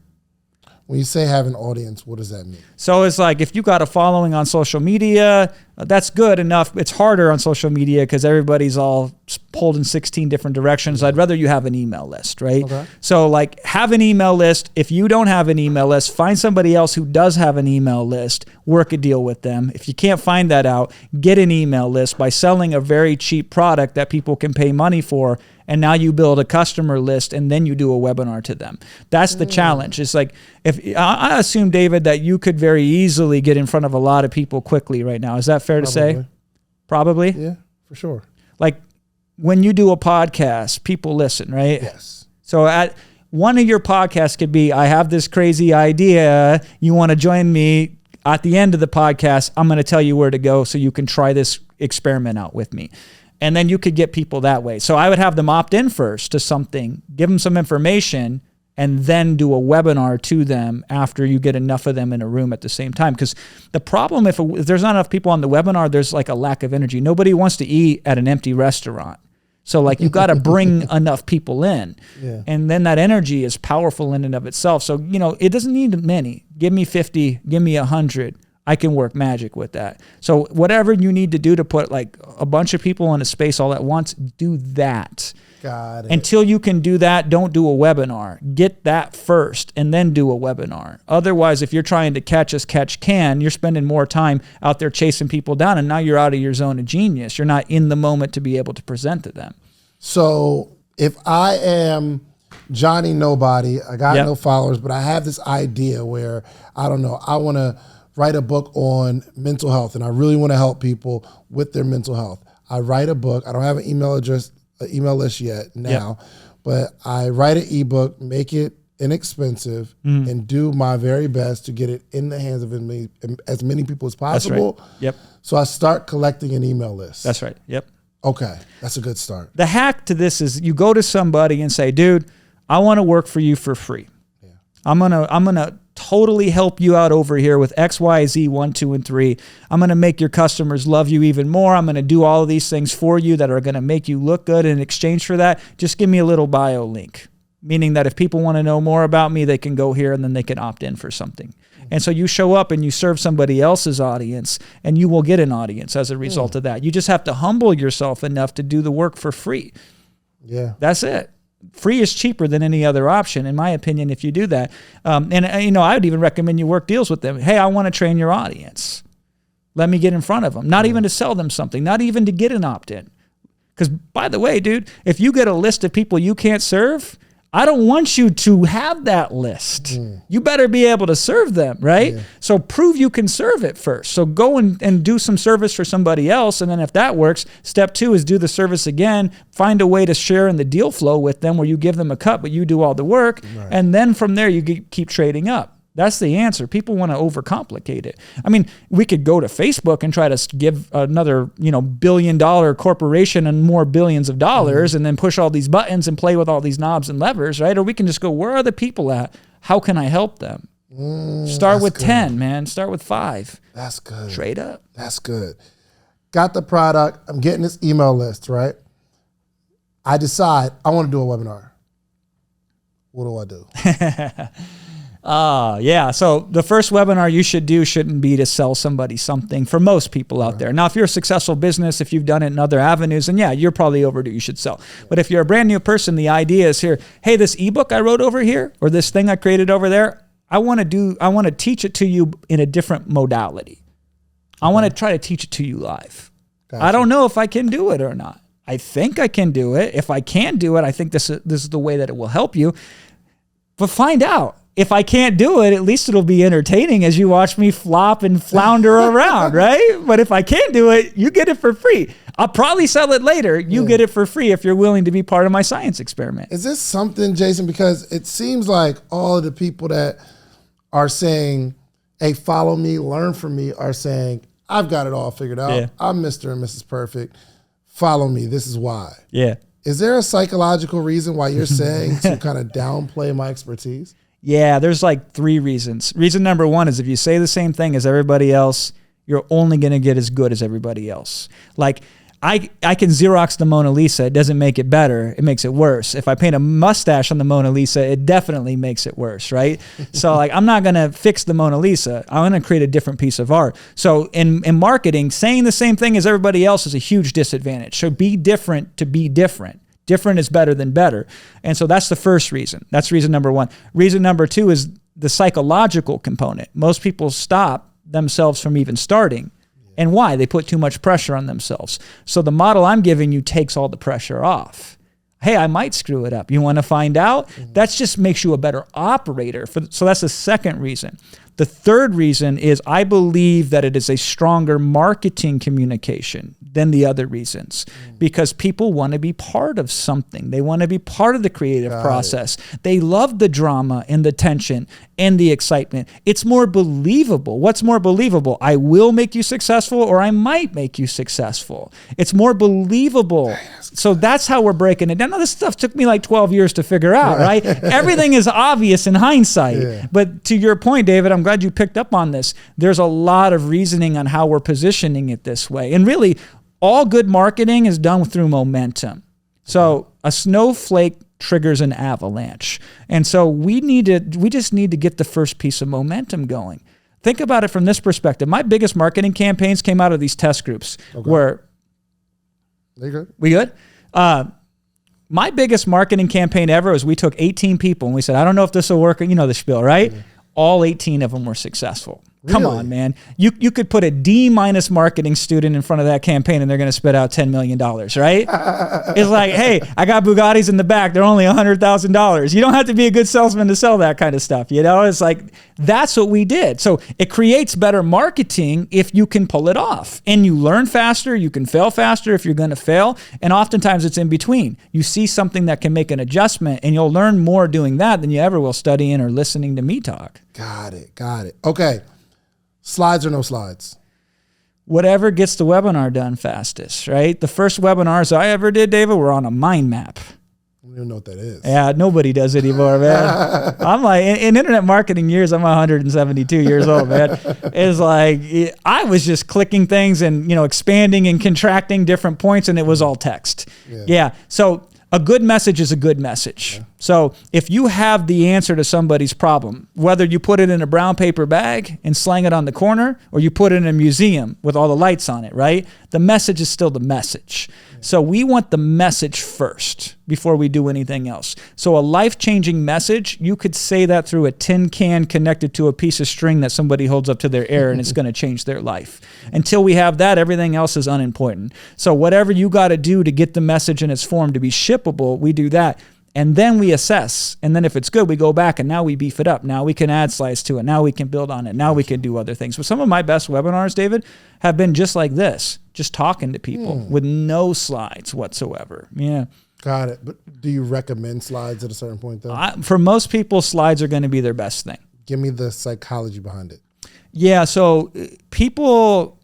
When you say have an audience, what does that mean? So it's like if you got a following on social media, that's good enough. It's harder on social media because everybody's all pulled in 16 different directions. I'd rather you have an email list, right? Okay. So like have an email list. If you don't have an email list, find somebody else who does have an email list, work a deal with them. If you can't find that out, get an email list by selling a very cheap product that people can pay money for. And now you build a customer list and then you do a webinar to them. That's the challenge. It's like, if I assume, David, that you could very easily get in front of a lot of people quickly right now. Is that fair to say? Probably? Yeah, for sure. Like when you do a podcast, people listen, right? Yes. So at one of your podcasts could be, I have this crazy idea. You want to join me? At the end of the podcast, I'm going to tell you where to go so you can try this experiment out with me. And then you could get people that way. So I would have them opt in first to something, give them some information, and then do a webinar to them after you get enough of them in a room at the same time. Because the problem, if there's not enough people on the webinar, there's like a lack of energy. Nobody wants to eat at an empty restaurant. So like you got to bring enough people in. Yeah. And then that energy is powerful in and of itself. So, it doesn't need many. Give me 50, give me 100. I can work magic with that. So whatever you need to do to put like a bunch of people in a space all at once, do that. Got it. Until you can do that, don't do a webinar. Get that first and then do a webinar. Otherwise, if you're trying to catch as catch can, you're spending more time out there chasing people down, and now you're out of your zone of genius. You're not in the moment to be able to present to them. So if I am Johnny Nobody, I got no followers, but I have this idea where, I don't know, I want to write a book on mental health, and I really want to help people with their mental health. I write a book. I don't have an email list yet now, but I write an ebook, make it inexpensive, and do my very best to get it in the hands of as many people as possible. That's right. Yep. So I start collecting an email list. That's right. Yep. Okay, that's a good start. The hack to this is you go to somebody and say, dude, I want to work for you for free. Yeah. I'm gonna totally help you out over here with X, Y, Z, 1, 2, and 3. I'm going to make your customers love you even more. I'm going to do all of these things for you that are going to make you look good. In exchange for that, just give me a little bio link, meaning that if people want to know more about me, they can go here and then they can opt in for something. And so you show up and you serve somebody else's audience, and you will get an audience as a result of that. You just have to humble yourself enough to do the work for free. Yeah. That's it. Free is cheaper than any other option, in my opinion, if you do that. And I would even recommend you work deals with them. Hey, I want to train your audience. Let me get in front of them. Not even to sell them something, not even to get an opt-in. Because, by the way, dude, if you get a list of people you can't serve, I don't want you to have that list. You better be able to serve them, right? Yeah. So prove you can serve it first. So go and do some service for somebody else. And then if that works, step 2 is do the service again. Find a way to share in the deal flow with them where you give them a cut, but you do all the work. Right. And then from there, you keep trading up. That's the answer. People want to overcomplicate it. I mean, we could go to Facebook and try to give another, billion-dollar corporation and more billions of dollars and then push all these buttons and play with all these knobs and levers, right? Or we can just go, where are the people at? How can I help them? Start with 10, man. Start with 5. That's good. Trade up. That's good. Got the product. I'm getting this email list, right? I decide I want to do a webinar. What do I do? Yeah. So the first webinar you should do shouldn't be to sell somebody something for most people out there. Now, if you're a successful business, if you've done it in other avenues, then yeah, you're probably overdue. You should sell. But if you're a brand new person, the idea is here, hey, this ebook I wrote over here or this thing I created over there, I want to teach it to you in a different modality. I want to try to teach it to you live. Gotcha. I don't know if I can do it or not. I think I can do it. If I can do it, I think this is the way that it will help you. But find out. If I can't do it, at least it'll be entertaining as you watch me flop and flounder around, right? But if I can't do it, you get it for free. I'll probably sell it later. You get it for free if you're willing to be part of my science experiment. Is this something, Jason, because it seems like all of the people that are saying, hey, follow me, learn from me, are saying, I've got it all figured out. Yeah. I'm Mr. and Mrs. Perfect. Follow me. This is why. Yeah. Is there a psychological reason why you're saying to kind of downplay my expertise? Yeah, there's like 3 reasons. Reason number 1 is if you say the same thing as everybody else, you're only going to get as good as everybody else. Like, I can Xerox the Mona Lisa. It doesn't make it better. It makes it worse. If I paint a mustache on the Mona Lisa, it definitely makes it worse, right? So like, I'm not going to fix the Mona Lisa. I'm going to create a different piece of art. So in marketing, saying the same thing as everybody else is a huge disadvantage. So be different to be different. Different is better than better. And so that's the first reason. That's reason number 1. Reason number 2 is the psychological component. Most people stop themselves from even starting. And why? They put too much pressure on themselves. So the model I'm giving you takes all the pressure off. Hey, I might screw it up. You want to find out? That just makes you a better operator. So that's the second reason. The third reason is I believe that it is a stronger marketing communication than the other reasons because people want to be part of something. They want to be part of the creative process. They love the drama and the tension and the excitement. It's more believable. What's more believable? I will make you successful or I might make you successful. It's more believable. So that's how we're breaking it down. Now, this stuff took me like 12 years to figure out, right? Everything is obvious in hindsight. Yeah. But to your point, David, I'm glad you picked up on this. There's a lot of reasoning on how we're positioning it this way. And really, all good marketing is done through momentum. So a snowflake triggers an avalanche. And so we just need to get the first piece of momentum going. think about it from this perspective. My biggest marketing campaigns came out of these test groups where... They good? We good? My biggest marketing campaign ever was we took 18 people and we said, I don't know if this will work. You know the spiel, right? Mm-hmm. All 18 of them were successful. Come on, man. You could put a D- marketing student in front of that campaign and they're going to spit out $10 million, right? It's like, hey, I got Bugattis in the back. They're only $100,000. You don't have to be a good salesman to sell that kind of stuff. You know, it's like, that's what we did. So it creates better marketing if you can pull it off. And you learn faster. You can fail faster if you're going to fail. And oftentimes it's in between. You see something that can make an adjustment and you'll learn more doing that than you ever will studying or listening to me talk. Got it. Okay. Slides or no slides? Whatever gets the webinar done fastest, right? The first webinars I ever did, David, were on a mind map. I don't even know what that is. Yeah, nobody does it anymore, man. I'm like, in internet marketing years, I'm 172 years old, man. It's like, I was just clicking things and, expanding and contracting different points, and it was all text. Yeah. So a good message is a good message. So if you have the answer to somebody's problem, whether you put it in a brown paper bag and slang it on the corner, or you put it in a museum with all the lights on it, right? The message is still the message. So we want the message first before we do anything else. So a life-changing message, you could say that through a tin can connected to a piece of string that somebody holds up to their ear and it's going to change their life. Until we have that, everything else is unimportant. So whatever you got to do to get the message in its form to be shippable, we do that. And then we assess. And then if it's good, we go back and now we beef it up. Now we can add slides to it. Now we can build on it. Now we can do other things. But some of my best webinars, David, have been just like this, just talking to people with no slides whatsoever. Yeah. Got it. But do you recommend slides at a certain point, though? For most people, slides are going to be their best thing. Give me the psychology behind it. Yeah. So people,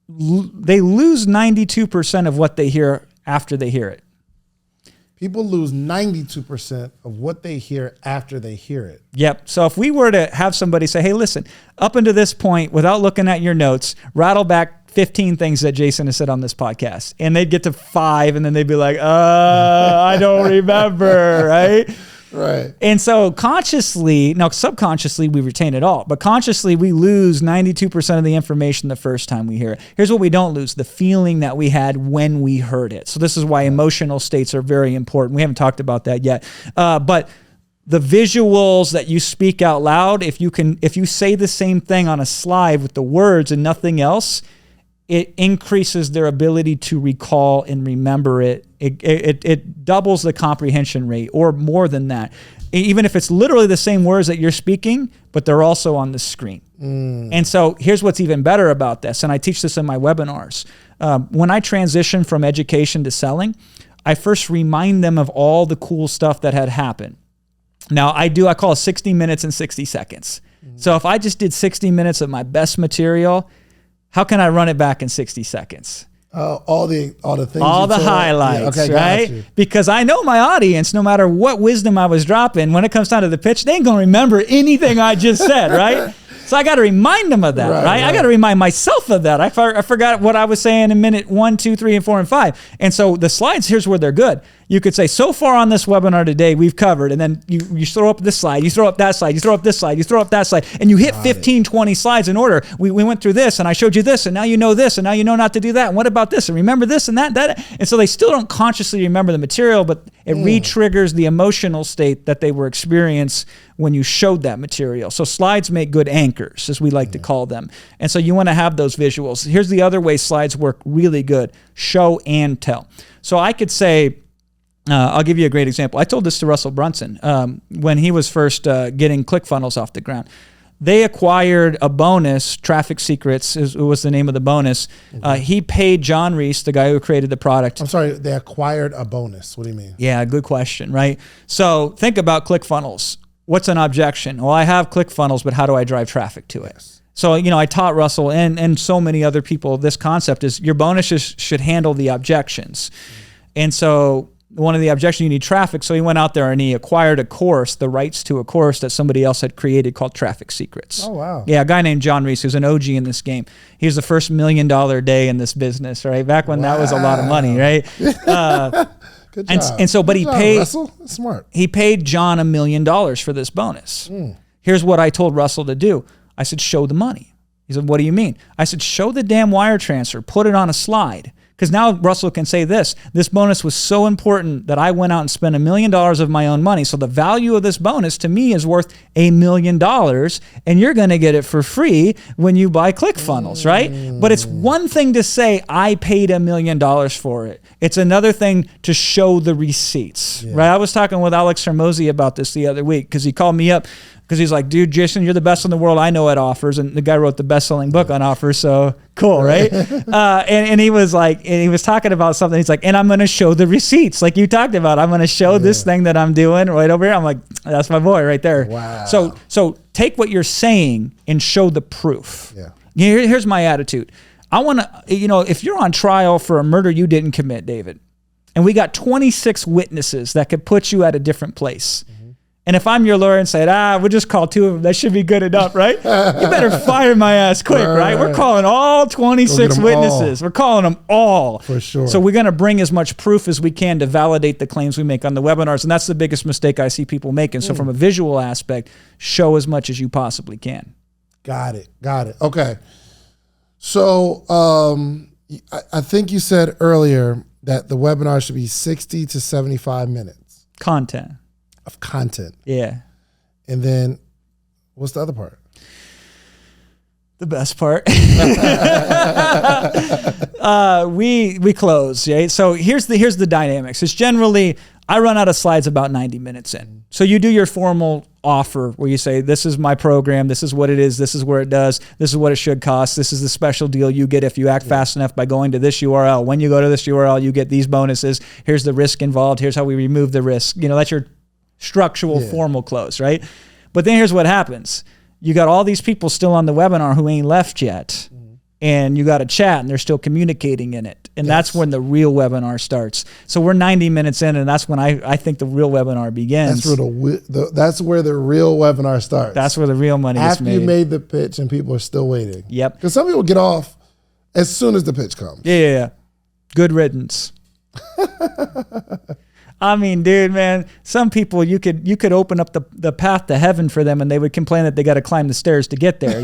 they lose 92% of what they hear after they hear it. People lose 92% of what they hear after they hear it. Yep. So if we were to have somebody say, hey, listen, up until this point, without looking at your notes, rattle back 15 things that Jason has said on this podcast. And they'd get to 5 and then they'd be like, I don't remember, right? Right. And so subconsciously, we retain it all. But consciously, we lose 92% of the information the first time we hear it. Here's what we don't lose: the feeling that we had when we heard it. So this is why emotional states are very important. We haven't talked about that yet. But the visuals that you speak out loud, if you say the same thing on a slide with the words and nothing else, it increases their ability to recall and remember it. It doubles the comprehension rate, or more than that. Even if it's literally the same words that you're speaking, but they're also on the screen. And so here's what's even better about this, and I teach this in my webinars. When I transition from education to selling, I first remind them of all the cool stuff that had happened. Now, I call it 60 minutes and 60 seconds. So if I just did 60 minutes of my best material, how can I run it back in 60 seconds? All the things. All the highlights, right? Because I know my audience, no matter what wisdom I was dropping, when it comes down to the pitch, they ain't going to remember anything I just said, right? So I got to remind them of that, right? I got to remind myself of that. I forgot what I was saying in minute 1, 2, 3, and 4, and 5. And so the slides, here's where they're good. You could say, so far on this webinar today, we've covered, and then you throw up this slide, you throw up that slide, you throw up this slide, you throw up that slide, and you hit 15, 20 slides in order. We went through this, and I showed you this, and now you know this, and now you know not to do that, and what about this, and remember this and that. And so they still don't consciously remember the material, but it re-triggers the emotional state that they were experiencing when you showed that material. So slides make good anchors, as we like to call them. And so you want to have those visuals. Here's the other way slides work really good: show and tell. So I could say, I'll give you a great example. I told this to Russell Brunson when he was first getting ClickFunnels off the ground. They acquired a bonus. Traffic Secrets was the name of the bonus. He paid John Reese, the guy who created the product. I'm sorry, they acquired a bonus. What do you mean? Yeah, good question, right? So think about ClickFunnels. What's an objection? Well, I have ClickFunnels, but how do I drive traffic to it? Yes. So, I taught Russell and so many other people this concept is your bonuses should handle the objections. And so one of the objections, you need traffic. So he went out there and he acquired a course, the rights to a course that somebody else had created called Traffic Secrets. Oh, wow. Yeah, a guy named John Reese, who's an OG in this game. He was the first $1 million day in this business, right? Back when that was a lot of money, right? Good job. And so, but he paid Russell. That's smart. He paid John $1 million for this bonus. Here's what I told Russell to do. I said, show the money. He said, what do you mean? I said, show the damn wire transfer, put it on a slide. Because now Russell can say this bonus was so important that I went out and spent $1 million of my own money. So the value of this bonus to me is worth $1 million, and you're going to get it for free when you buy ClickFunnels, right? But it's one thing to say, I paid $1 million for it. It's another thing to show the receipts, right? I was talking with Alex Hermosi about this the other week because he called me up because he's like, dude, Jason, you're the best in the world I know at offers. And the guy wrote the best-selling book on offers, so cool, right? And he was like, and he was talking about something. He's like, and I'm going to show the receipts like you talked about. I'm going to show this thing that I'm doing right over here. I'm like, that's my boy right there. Wow. So take what you're saying and show the proof. Yeah. Here's my attitude. I want to, if you're on trial for a murder you didn't commit, David, and we got 26 witnesses that could put you at a different place. And if I'm your lawyer and said, we'll just call 2 of them, that should be good enough, right? You better fire my ass quick, right? We're calling all 26 witnesses. We're calling them all. For sure. So we're going to bring as much proof as we can to validate the claims we make on the webinars. And that's the biggest mistake I see people making. So from a visual aspect, show as much as you possibly can. Got it. Okay. So I think you said earlier that the webinar should be 60 to 75 minutes. Content. Of content. Yeah. And then what's the other part? The best part. We close, right? So here's the dynamics. It's generally, I run out of slides about 90 minutes in. So you do your formal offer where you say, this is my program, this is what it is, this is where it does, this is what it should cost, this is the special deal you get if you act fast enough by going to this URL. When you go to this URL, you get these bonuses. Here's the risk involved. Here's how we remove the risk. That's your structural formal close, right? But then here's what happens. You got all these people still on the webinar who ain't left yet, and you got a chat and they're still communicating in it. And that's when the real webinar starts. So we're 90 minutes in, and that's when I think the real webinar begins. That's where the real webinar starts. That's where the real money is made. After you made the pitch and people are still waiting. Yep. Because some people get off as soon as the pitch comes. Yeah. Good riddance. I mean, dude, man, some people you could open up the path to heaven for them and they would complain that they got to climb the stairs to get there,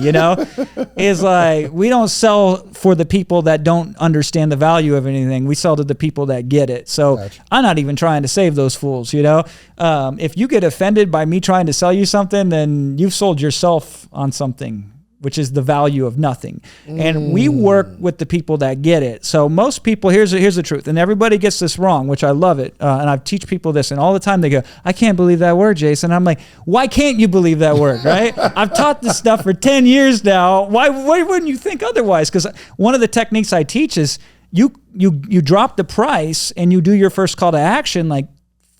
It's like, we don't sell for the people that don't understand the value of anything. We sell to the people that get it. So gotcha. I'm not even trying to save those fools, If you get offended by me trying to sell you something, then you've sold yourself on something, which is the value of nothing. And we work with the people that get it. So most people, here's the truth, and everybody gets this wrong, which I love it. And I teach people this, and all the time they go, I can't believe that word, Jason. I'm like, why can't you believe that word, right? I've taught this stuff for 10 years now. Why wouldn't you think otherwise? Because one of the techniques I teach is you drop the price and you do your first call to action like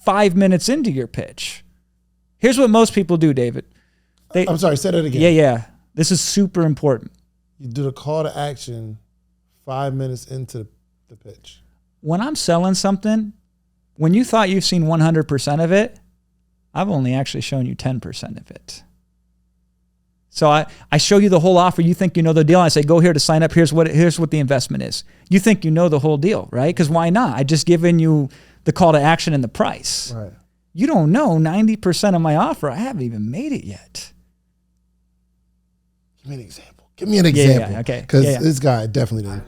5 minutes into your pitch. Here's what most people do, David. I'm sorry, say that again. Yeah. This is super important. You do the call to action 5 minutes into the pitch. When I'm selling something, when you thought you've seen 100% of it, I've only actually shown you 10% of it. So I show you the whole offer. You think you know the deal. I say, go here to sign up. Here's what the investment is. You think you know the whole deal, right? Because why not? I just given you the call to action and the price. Right. You don't know 90% of my offer. I haven't even made it yet. Give me an example. Yeah, okay. Because this guy definitely didn't.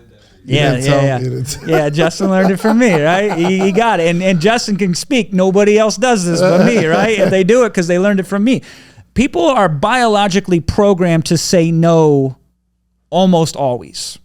Yeah, Justin learned it from me, right? He got it. And Justin can speak. Nobody else does this but me, right? And they do it because they learned it from me. People are biologically programmed to say no almost always,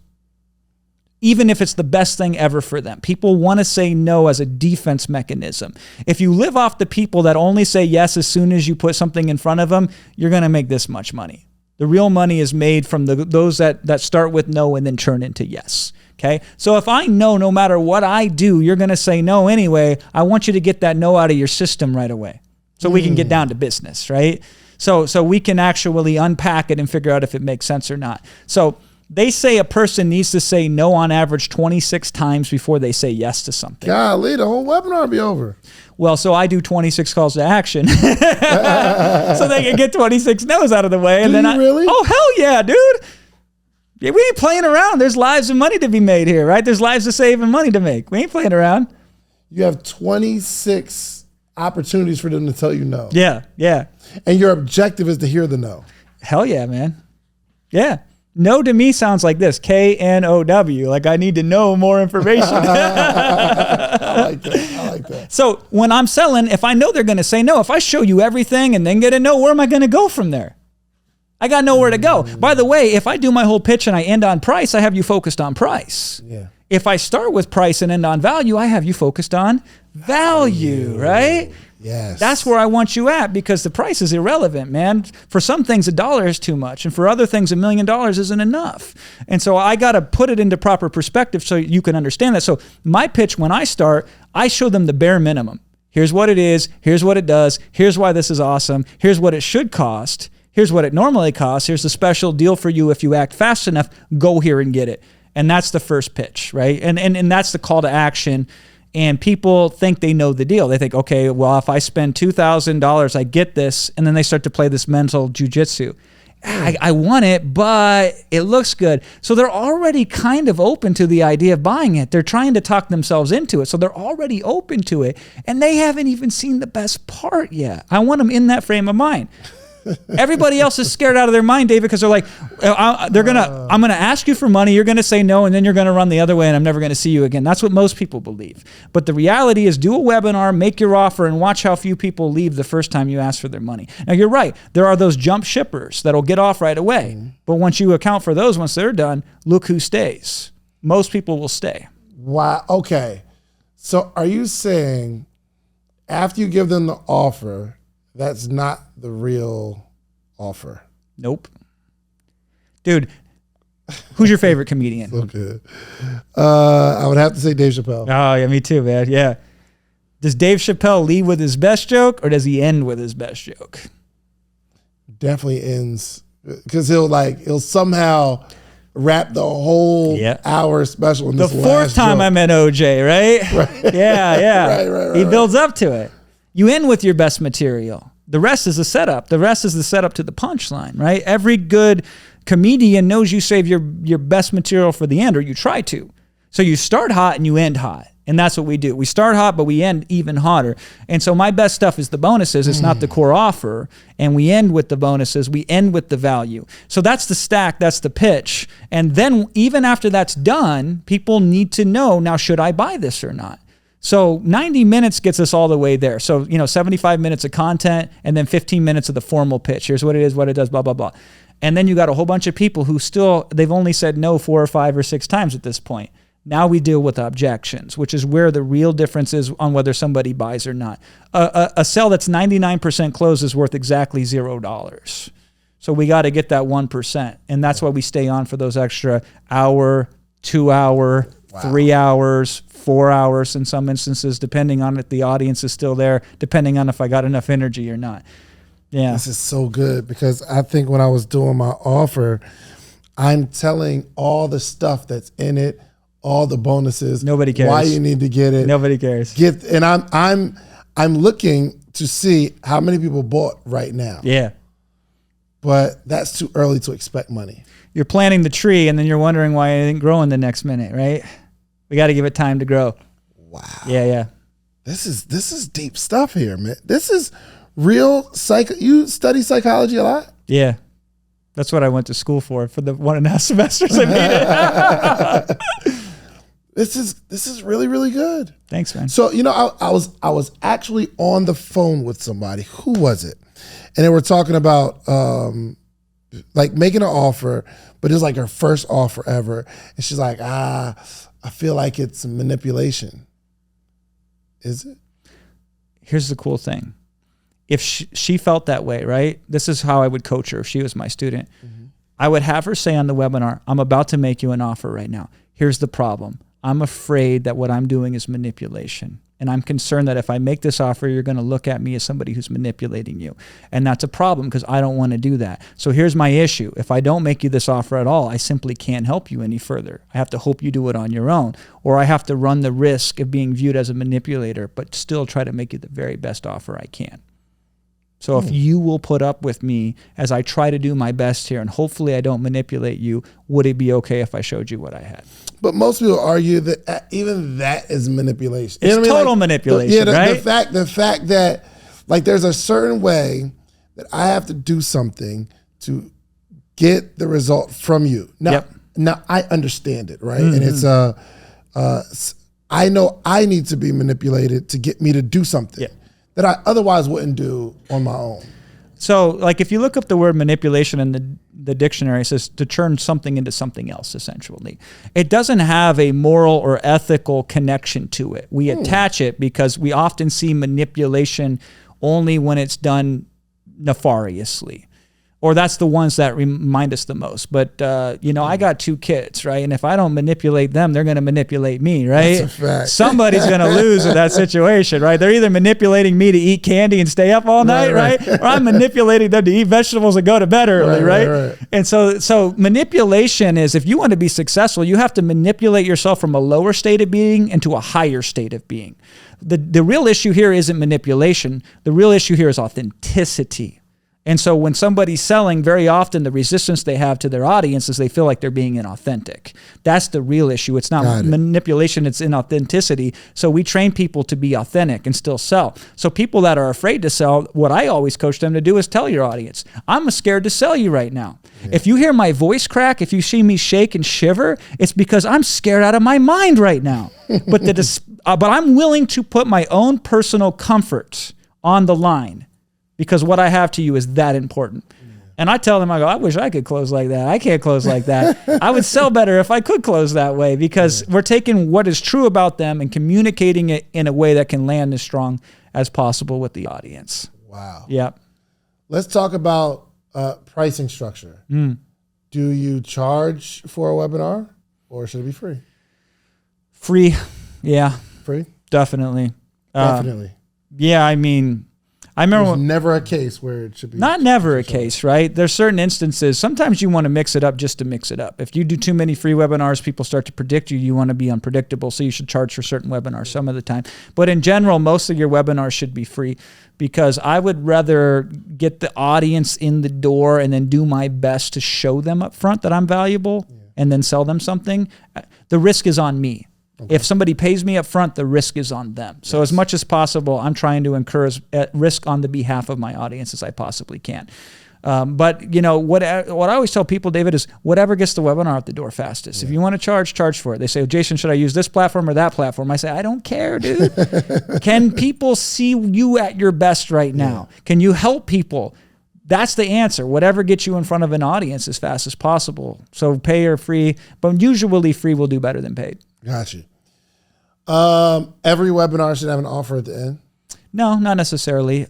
even if it's the best thing ever for them. People want to say no as a defense mechanism. If you live off the people that only say yes as soon as you put something in front of them, you're going to make this much money. The real money is made from those that start with no and then turn into yes. Okay? So if I know no matter what I do, you're going to say no anyway, I want you to get that no out of your system right away so we can get down to business, right? So we can actually unpack it and figure out if it makes sense or not. So they say a person needs to say no on average 26 times before they say yes to something. Golly, the whole webinar will be over. Well, so I do 26 calls to action so they can get 26 no's out of the way. And do you really? Oh, hell yeah, dude. Yeah, we ain't playing around. There's lives and money to be made here, right? There's lives to save and money to make. We ain't playing around. You have 26 opportunities for them to tell you no. Yeah. And your objective is to hear the no. Hell yeah, man. Yeah. No to me sounds like this, KNOW. Like I need to know more information. I like that. So when I'm selling, if I know they're going to say no, if I show you everything and then get a no, where am I going to go from there? I got nowhere to go. By the way, if I do my whole pitch and I end on price, I have you focused on price. Yeah. If I start with price and end on value, I have you focused on value, right? Yes. That's where I want you at, because the price is irrelevant, man. For some things, $1 is too much. And for other things, $1 million isn't enough. And so I got to put it into proper perspective so you can understand that. So my pitch, when I start, I show them the bare minimum. Here's what it is. Here's what it does. Here's why this is awesome. Here's what it should cost. Here's what it normally costs. Here's the special deal for you if you act fast enough. Go here and get it. And that's the first pitch, right? And that's the call to action. And people think they know the deal. They think, okay, well, if I spend $2,000, I get this. And then they start to play this mental jujitsu. I want it, but it looks good. So they're already kind of open to the idea of buying it. They're trying to talk themselves into it. So they're already open to it. And they haven't even seen the best part yet. I want them in that frame of mind. Everybody else is scared out of their mind, David, because they're like, I'm going to ask you for money. You're going to say no, and then you're going to run the other way, and I'm never going to see you again. That's what most people believe. But the reality is, do a webinar, make your offer, and watch how few people leave the first time you ask for their money. Now, you're right. There are those jump shippers that'll get off right away. But once you account for those, once they're done, look who stays. Most people will stay. Wow. Okay. So are you saying after you give them the offer, that's not the real offer? Nope. Dude, who's your favorite comedian? So good. I would have to say Dave Chappelle. Oh, yeah, me too, man. Yeah. Does Dave Chappelle lead with his best joke, or does he end with his best joke? Definitely ends, because he'll somehow wrap the whole hour special in this the fourth time joke. I met OJ, right? Yeah. Right. He builds up to it. You end with your best material. The rest is the setup. The rest is the setup to the punchline, right? Every good comedian knows you save your best material for the end, or you try to. So you start hot and you end hot. And that's what we do. We start hot, but we end even hotter. And so my best stuff is the bonuses. It's not the core offer. And we end with the bonuses. We end with the value. So that's the stack. That's the pitch. And then even after that's done, people need to know, now, should I buy this or not? So 90 minutes gets us all the way there. So, 75 minutes of content and then 15 minutes of the formal pitch. Here's what it is, what it does, blah, blah, blah. And then you got a whole bunch of people who they've only said no 4 or 5 or 6 times at this point. Now we deal with objections, which is where the real difference is on whether somebody buys or not. A sale that's 99% closed is worth exactly $0. So we got to get that 1%. And that's why we stay on for those extra hour, 2 hour, 3 hours, 4 hours in some instances, depending on if the audience is still there, depending on if I got enough energy or not. Yeah. This is so good, because I think when I was doing my offer, I'm telling all the stuff that's in it, all the bonuses. Nobody cares. Why you need to get it. Nobody cares. And I'm looking to see how many people bought right now. Yeah. But that's too early to expect money. You're planting the tree and then you're wondering why it didn't grow in the next minute, right? We got to give it time to grow. Wow. Yeah. This is deep stuff here, man. This is real You study psychology a lot? Yeah. That's what I went to school for the 1.5 semesters I made it. This is really, really good. Thanks, man. So, I was actually on the phone with somebody. Who was it? And they were talking about like making an offer, but it's like her first offer ever. And she's like, I feel like it's manipulation. Is it? Here's the cool thing. If she felt that way, right? This is how I would coach her if she was my student. Mm-hmm. I would have her say on the webinar, I'm about to make you an offer right now. Here's the problem. I'm afraid that what I'm doing is manipulation. And I'm concerned that if I make this offer, you're going to look at me as somebody who's manipulating you. And that's a problem, because I don't want to do that. So here's my issue. If I don't make you this offer at all, I simply can't help you any further. I have to hope you do it on your own. Or I have to run the risk of being viewed as a manipulator, but still try to make you the very best offer I can. So if you will put up with me as I try to do my best here, and hopefully I don't manipulate you, would it be okay if I showed you what I had? But most people argue that even that is manipulation. It's total manipulation, right? The fact that, like, there's a certain way that I have to do something to get the result from you. Now I understand it, right? And it's I know I need to be manipulated to get me to do something that I otherwise wouldn't do on my own. So, like, if you look up the word manipulation in the dictionary, it says to turn something into something else, essentially. It doesn't have a moral or ethical connection to it. We attach it because we often see manipulation only when it's done nefariously. Or that's the ones that remind us the most. But, I got 2 kids, right? And if I don't manipulate them, they're going to manipulate me, right? That's a fact. Somebody's going to lose in that situation, right? They're either manipulating me to eat candy and stay up all night, right? Or I'm manipulating them to eat vegetables and go to bed early, right? And so manipulation is, if you want to be successful, you have to manipulate yourself from a lower state of being into a higher state of being. The real issue here isn't manipulation. The real issue here is authenticity. And so when somebody's selling, very often the resistance they have to their audience is they feel like they're being inauthentic. That's the real issue. It's not manipulation, it's inauthenticity. So we train people to be authentic and still sell. So people that are afraid to sell, what I always coach them to do is tell your audience, I'm scared to sell you right now. Yeah. If you hear my voice crack, if you see me shake and shiver, it's because I'm scared out of my mind right now. But I'm willing to put my own personal comfort on the line, because what I have to you is that important. Yeah. And I tell them, I wish I could close like that. I can't close like that. I would sell better if I could close that way, because we're taking what is true about them and communicating it in a way that can land as strong as possible with the audience. Wow. Yeah. Let's talk about pricing structure. Do you charge for a webinar, or should it be free? Free. Yeah. Free? Definitely. Definitely. Yeah, I remember There's never a case where it should be. Not never a case, right? There's certain instances. Sometimes you want to mix it up just to mix it up. If you do too many free webinars, people start to predict you. You want to be unpredictable, so you should charge for certain webinars some of the time. But in general, most of your webinars should be free, because I would rather get the audience in the door and then do my best to show them up front that I'm valuable and then sell them something. The risk is on me. Okay. If somebody pays me up front, the risk is on them. So as much as possible, I'm trying to incur as risk on the behalf of my audience as I possibly can. But what I always tell people, David, is whatever gets the webinar out the door fastest. If you want to charge for it. They say, Jason, should I use this platform or that platform? I say, I don't care, dude. Can people see you at your best right now? Can you help people? That's the answer. Whatever gets you in front of an audience as fast as possible. So pay or free, but usually free will do better than paid. Got you. Every webinar should have an offer at the end? No, not necessarily.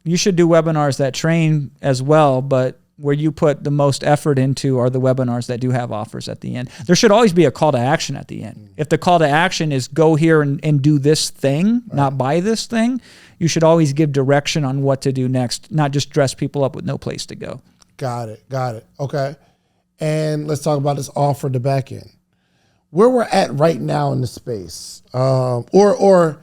You should do webinars that train as well, but where you put the most effort into are the webinars that do have offers at the end. There should always be a call to action at the end. If the call to action is go here and do this thing, not buy this thing, you should always give direction on what to do next, not just dress people up with no place to go. Got it. Okay. And let's talk about this offer to back end. Where we're at right now in the space, or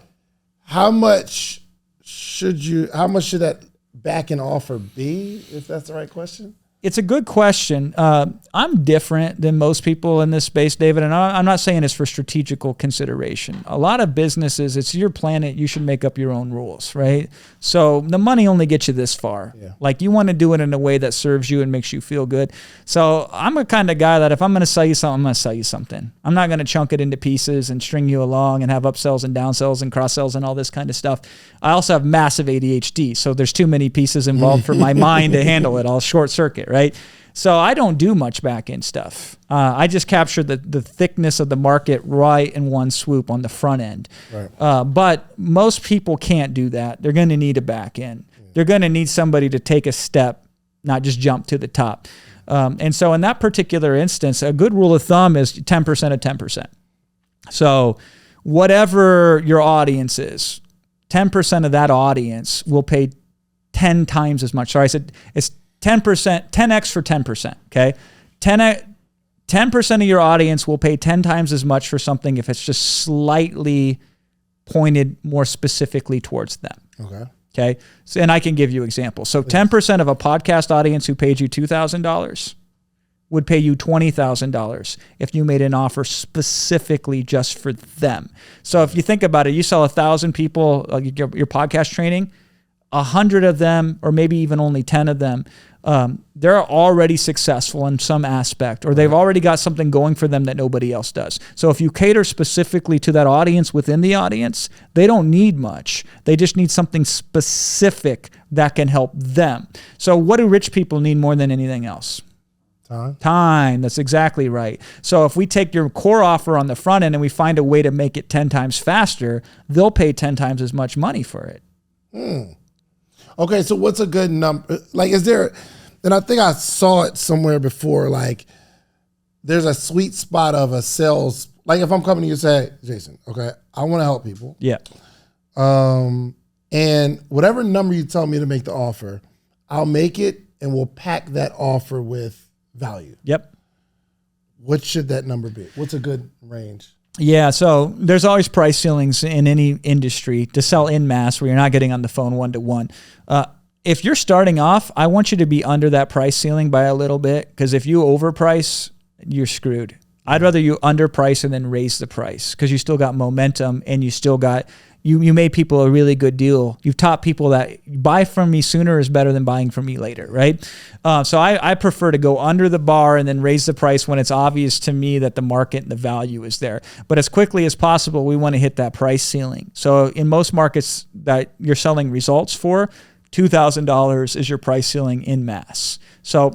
how much should that back end offer be, if that's the right question? It's a good question. I'm different than most people in this space, David, and I'm not saying it's for strategical consideration. A lot of businesses, it's your planet, you should make up your own rules, right? So the money only gets you this far. Yeah. Like, you want to do it in a way that serves you and makes you feel good. So I'm a kind of guy that if I'm going to sell you something, I'm going to sell you something. I'm not going to chunk it into pieces and string you along and have upsells and downsells and cross-sells and all this kind of stuff. I also have massive ADHD, so there's too many pieces involved for my mind to handle it. I'll short circuit, right? So I don't do much back-end stuff. I just capture the thickness of the market right in one swoop on the front end. Right. But most people can't do that. They're going to need a back end. They're going to need somebody to take a step, not just jump to the top. And so in that particular instance, a good rule of thumb is 10% of 10%. So whatever your audience is, 10% of that audience will pay 10 times as much. Sorry, I said it's 10%, 10x for 10%, okay? 10% of your audience will pay 10 times as much for something if it's just slightly pointed more specifically towards them. Okay? So, and I can give you examples. So 10% of a podcast audience who paid you $2,000 would pay you $20,000 if you made an offer specifically just for them. So if you think about it, you sell 1,000 people your podcast training, 100 of them, or maybe even only 10 of them, they're already successful in some aspect, or they've already got something going for them that nobody else does. So if you cater specifically to that audience within the audience, they don't need much. They just need something specific that can help them. So what do rich people need more than anything else? Time. That's exactly right. So if we take your core offer on the front end and we find a way to make it 10 times faster, they'll pay 10 times as much money for it. Okay, so what's a good number? Like, is there, and I think I saw it somewhere before, like, there's a sweet spot of a sales, like if I'm coming to you and say, Jason, okay, I want to help people. Yeah. And whatever number you tell me to make the offer, I'll make it and we'll pack that offer with value. Yep. What should that number be? What's a good range? Yeah, so there's always price ceilings in any industry to sell in mass where you're not getting on the phone one-to-one. If you're starting off, I want you to be under that price ceiling by a little bit, because if you overprice, you're screwed. I'd rather you underprice and then raise the price, because you still got momentum and you still got, you made people a really good deal. You've taught people that buy from me sooner is better than buying from me later, right? So I prefer to go under the bar and then raise the price when it's obvious to me that the market and the value is there. But as quickly as possible, we want to hit that price ceiling. So in most markets that you're selling results for, $2,000 is your price ceiling in mass. So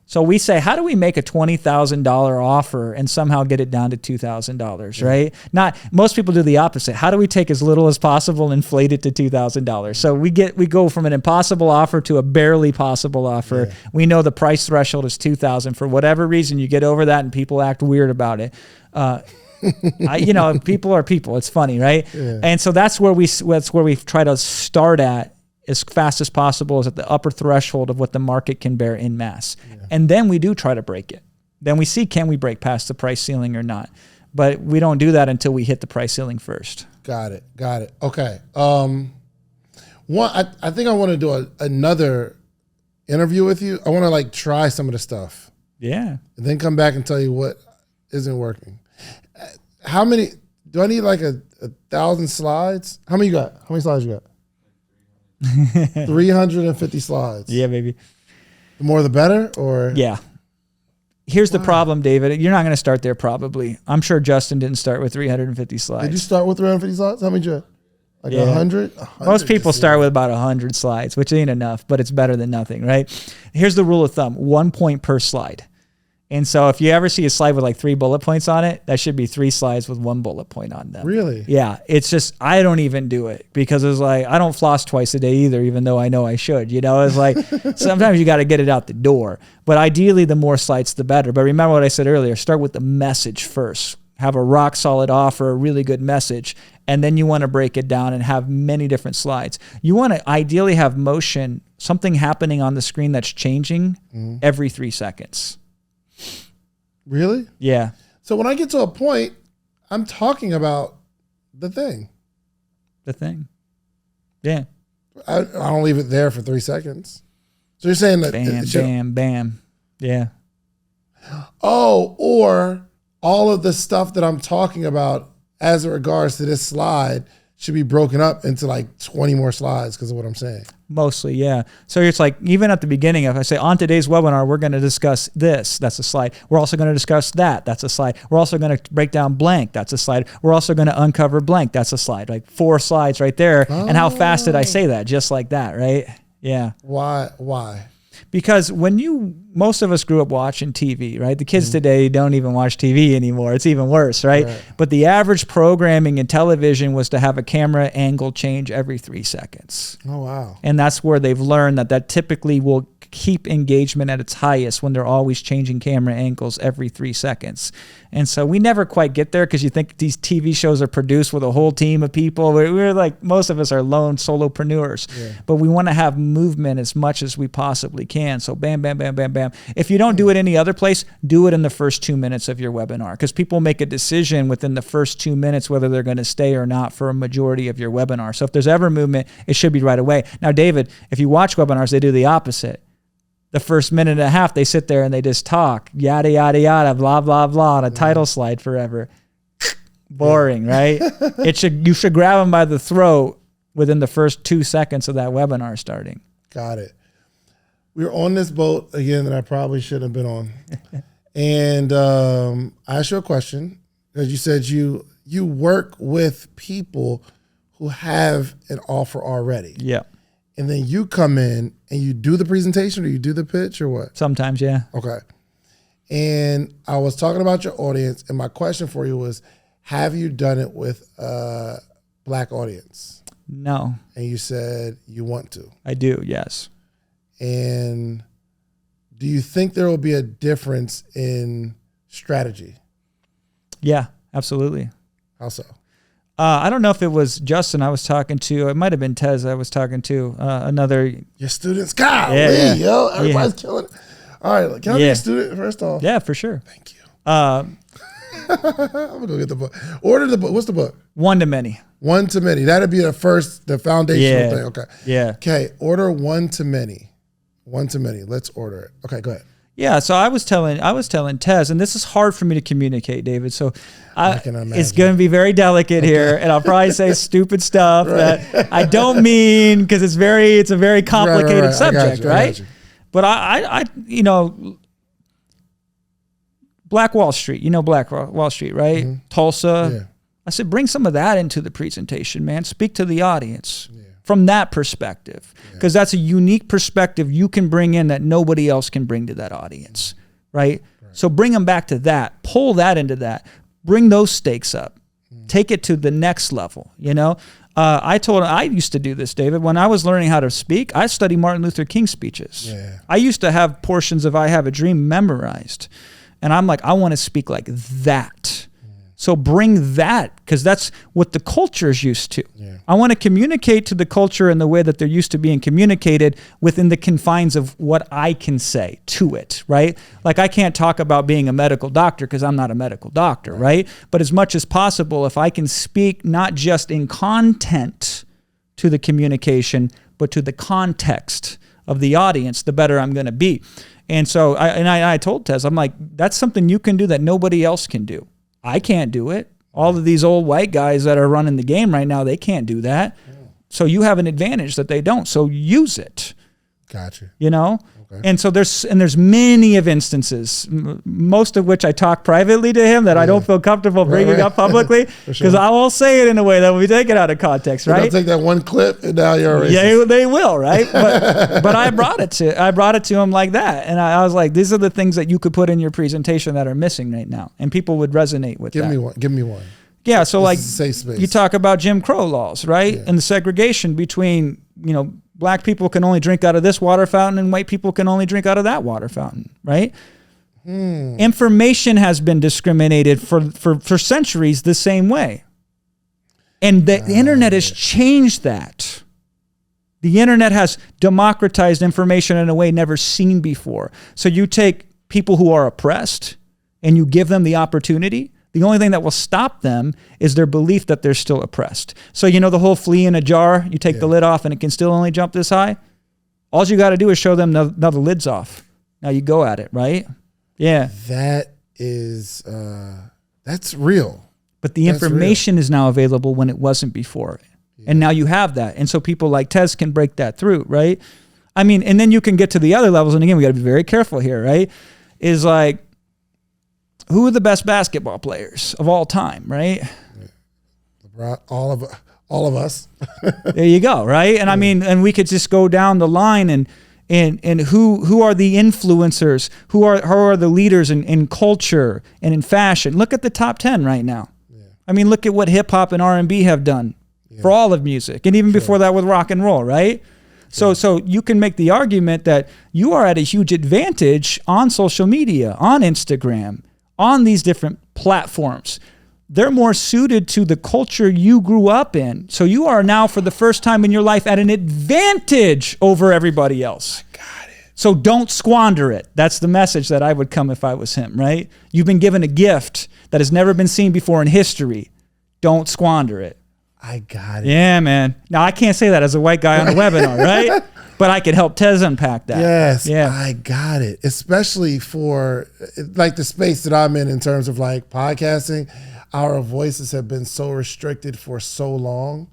So we say, how do we make a $20,000 offer and somehow get it down to $2,000, right? Not, most people do the opposite. How do we take as little as possible and inflate it to $2,000? So we go from an impossible offer to a barely possible offer. Yeah. We know the price threshold is $2,000. For whatever reason, you get over that and people act weird about it. People are people. It's funny, right? Yeah. And so that's where we try to start at as fast as possible, is at the upper threshold of what the market can bear in mass. Yeah. And then we do try to break it. Then we see, can we break past the price ceiling or not? But we don't do that until we hit the price ceiling first. Got it. Okay. I think I want to do another interview with you. I want to try some of the stuff. Yeah. And then come back and tell you what isn't working. How many, do I need 1,000 slides? How many you got? How many slides you got? 350 slides. Yeah, baby. The more the better, or? Yeah. Here's the problem, David. You're not going to start there probably. I'm sure Justin didn't start with 350 slides. Did you start with 350 slides? How many did you have? 100? Most people start with about 100 slides, which ain't enough, but it's better than nothing, right? Here's the rule of thumb. 1 point per slide. And so if you ever see a slide with 3 bullet points on it, that should be 3 slides with 1 bullet point on them. Really? Yeah. It's just, I don't even do it, because it's I don't floss twice a day either, even though I know I should. It's sometimes you got to get it out the door. But ideally, the more slides, the better. But remember what I said earlier, start with the message first. Have a rock solid offer, a really good message, and then you want to break it down and have many different slides. You want to ideally have motion, something happening on the screen that's changing every 3 seconds. Really? Yeah. So when I get to a point, I'm talking about the thing. The thing. Yeah. I don't leave it there for 3 seconds. So you're saying that bam. Yeah. Oh, or all of the stuff that I'm talking about as it regards to this slide should be broken up into 20 more slides because of what I'm saying. Mostly, yeah. So it's even at the beginning, if I say, on today's webinar, we're going to discuss this, that's a slide. We're also going to discuss that, that's a slide. We're also going to break down blank, that's a slide. We're also going to uncover blank, that's a slide. 4 slides right there. Oh. And how fast did I say that? Just like that, right? Yeah. Why? Because most of us grew up watching TV, right? The kids today don't even watch TV anymore. It's even worse, right? But the average programming in television was to have a camera angle change every 3 seconds. Oh, wow. And that's where they've learned that typically will keep engagement at its highest when they're always changing camera angles every 3 seconds. And so we never quite get there, because you think these TV shows are produced with a whole team of people. We're most of us are lone solopreneurs, but we want to have movement as much as we possibly can. So bam, bam, bam, bam, bam. If you don't do it any other place, do it in the first 2 minutes of your webinar, because people make a decision within the first 2 minutes whether they're going to stay or not for a majority of your webinar. So if there's ever movement, it should be right away. Now, David, if you watch webinars, they do the opposite. The first minute and a half, they sit there and they just talk, yada, yada, yada, blah, blah, blah, on a title slide forever. Boring, right? You should grab them by the throat within the first 2 seconds of that webinar starting. Got it. We were on this boat again that I probably shouldn't have been on. And I asked you a question because you said you work with people who have an offer already. Yeah. And then you come in and you do the presentation or you do the pitch or what? Sometimes, yeah. Okay. And I was talking about your audience, and my question for you was, have you done it with a Black audience? No. And you said you want to. I do, yes. And do you think there will be a difference in strategy? Yeah, absolutely. How so? I don't know if it was Justin I was talking to. It might have been Tez I was talking to. Another. Your students, golly, yo, everybody's killing it. All right, can I be a student first off? Yeah, for sure. Thank you. I'm gonna go get the book. Order the book. What's the book? One to Many. One to Many. That'd be the foundational thing. Okay. Yeah. Okay. Order One to Many. One to Many. Let's order it. Okay, go ahead. Yeah, so I was telling Tez, and this is hard for me to communicate, David. So it's going to be very delicate here, and I'll probably say stupid stuff that I don't mean because it's a very complicated subject, right? But I Black Wall Street, Black Wall Street, right? Mm-hmm. Tulsa. Yeah. I said, bring some of that into the presentation, man. Speak to the audience. Yeah. From that perspective, because that's a unique perspective you can bring in that nobody else can bring to that audience, right? So bring them back to that, pull that into that, bring those stakes up, take it to the next level, I used to do this, David. When I was learning how to speak, I studied Martin Luther King speeches. Yeah. I used to have portions of I Have a Dream memorized, and I'm like, I want to speak like that. So bring that, because that's what the culture is used to. Yeah. I want to communicate to the culture in the way that they're used to being communicated within the confines of what I can say to it, right? Like I can't talk about being a medical doctor because I'm not a medical doctor, right? But as much as possible, if I can speak not just in content to the communication, but to the context of the audience, the better I'm going to be. And so I told Tez, I'm like, that's something you can do that nobody else can do. I can't do it. All of these old white guys that are running the game right now, they can't do that. Yeah. So you have an advantage that they don't. So use it. Gotcha. Okay. And so there's many of instances, most of which I talk privately to him that I don't feel comfortable bringing up publicly because I will say it in a way that will be taken out of context, right? They'll take that one clip and now you're racist. Yeah, they will, right? But I brought it to him like that, and I was like, these are the things that you could put in your presentation that are missing right now, and people would resonate with that. Give me one. Yeah, so like safe space. You talk about Jim Crow laws, right? Yeah. And the segregation between Black people can only drink out of this water fountain and white people can only drink out of that water fountain, right? Information has been discriminated for centuries the same way. And the internet has changed that. The internet has democratized information in a way never seen before. So you take people who are oppressed and you give them the opportunity. The only thing that will stop them is their belief that they're still oppressed. So the whole flea in a jar, you take the lid off and it can still only jump this high? All you got to do is show them now the lid's off. Now you go at it, right? Yeah. That is, that's real. But the information is now available when it wasn't before. Yeah. And now you have that. And so people like Tez can break that through, right? I mean, and then you can get to the other levels. And again, we got to be very careful here, right? Is like, who are the best basketball players of all time, right? All of us. There you go, right? And I mean, and we could just go down the line and who are the influencers? Who are the leaders in culture and in fashion? Look at the top 10 right now. Yeah. I mean, look at what hip hop and R&B have done for all of music, and even before that with rock and roll, right? So you can make the argument that you are at a huge advantage on social media, on Instagram, on these different platforms. They're more suited to the culture you grew up in. So you are now, for the first time in your life, at an advantage over everybody else. I got it. So don't squander it. That's the message that I would come if I was him, right? You've been given a gift that has never been seen before in history. Don't squander it. I got it. Yeah, man. Now, I can't say that as a white guy on a webinar, right? But I could help Tez unpack that. Yes, yeah. I got it. Especially for like the space that I'm in terms of like podcasting, our voices have been so restricted for so long.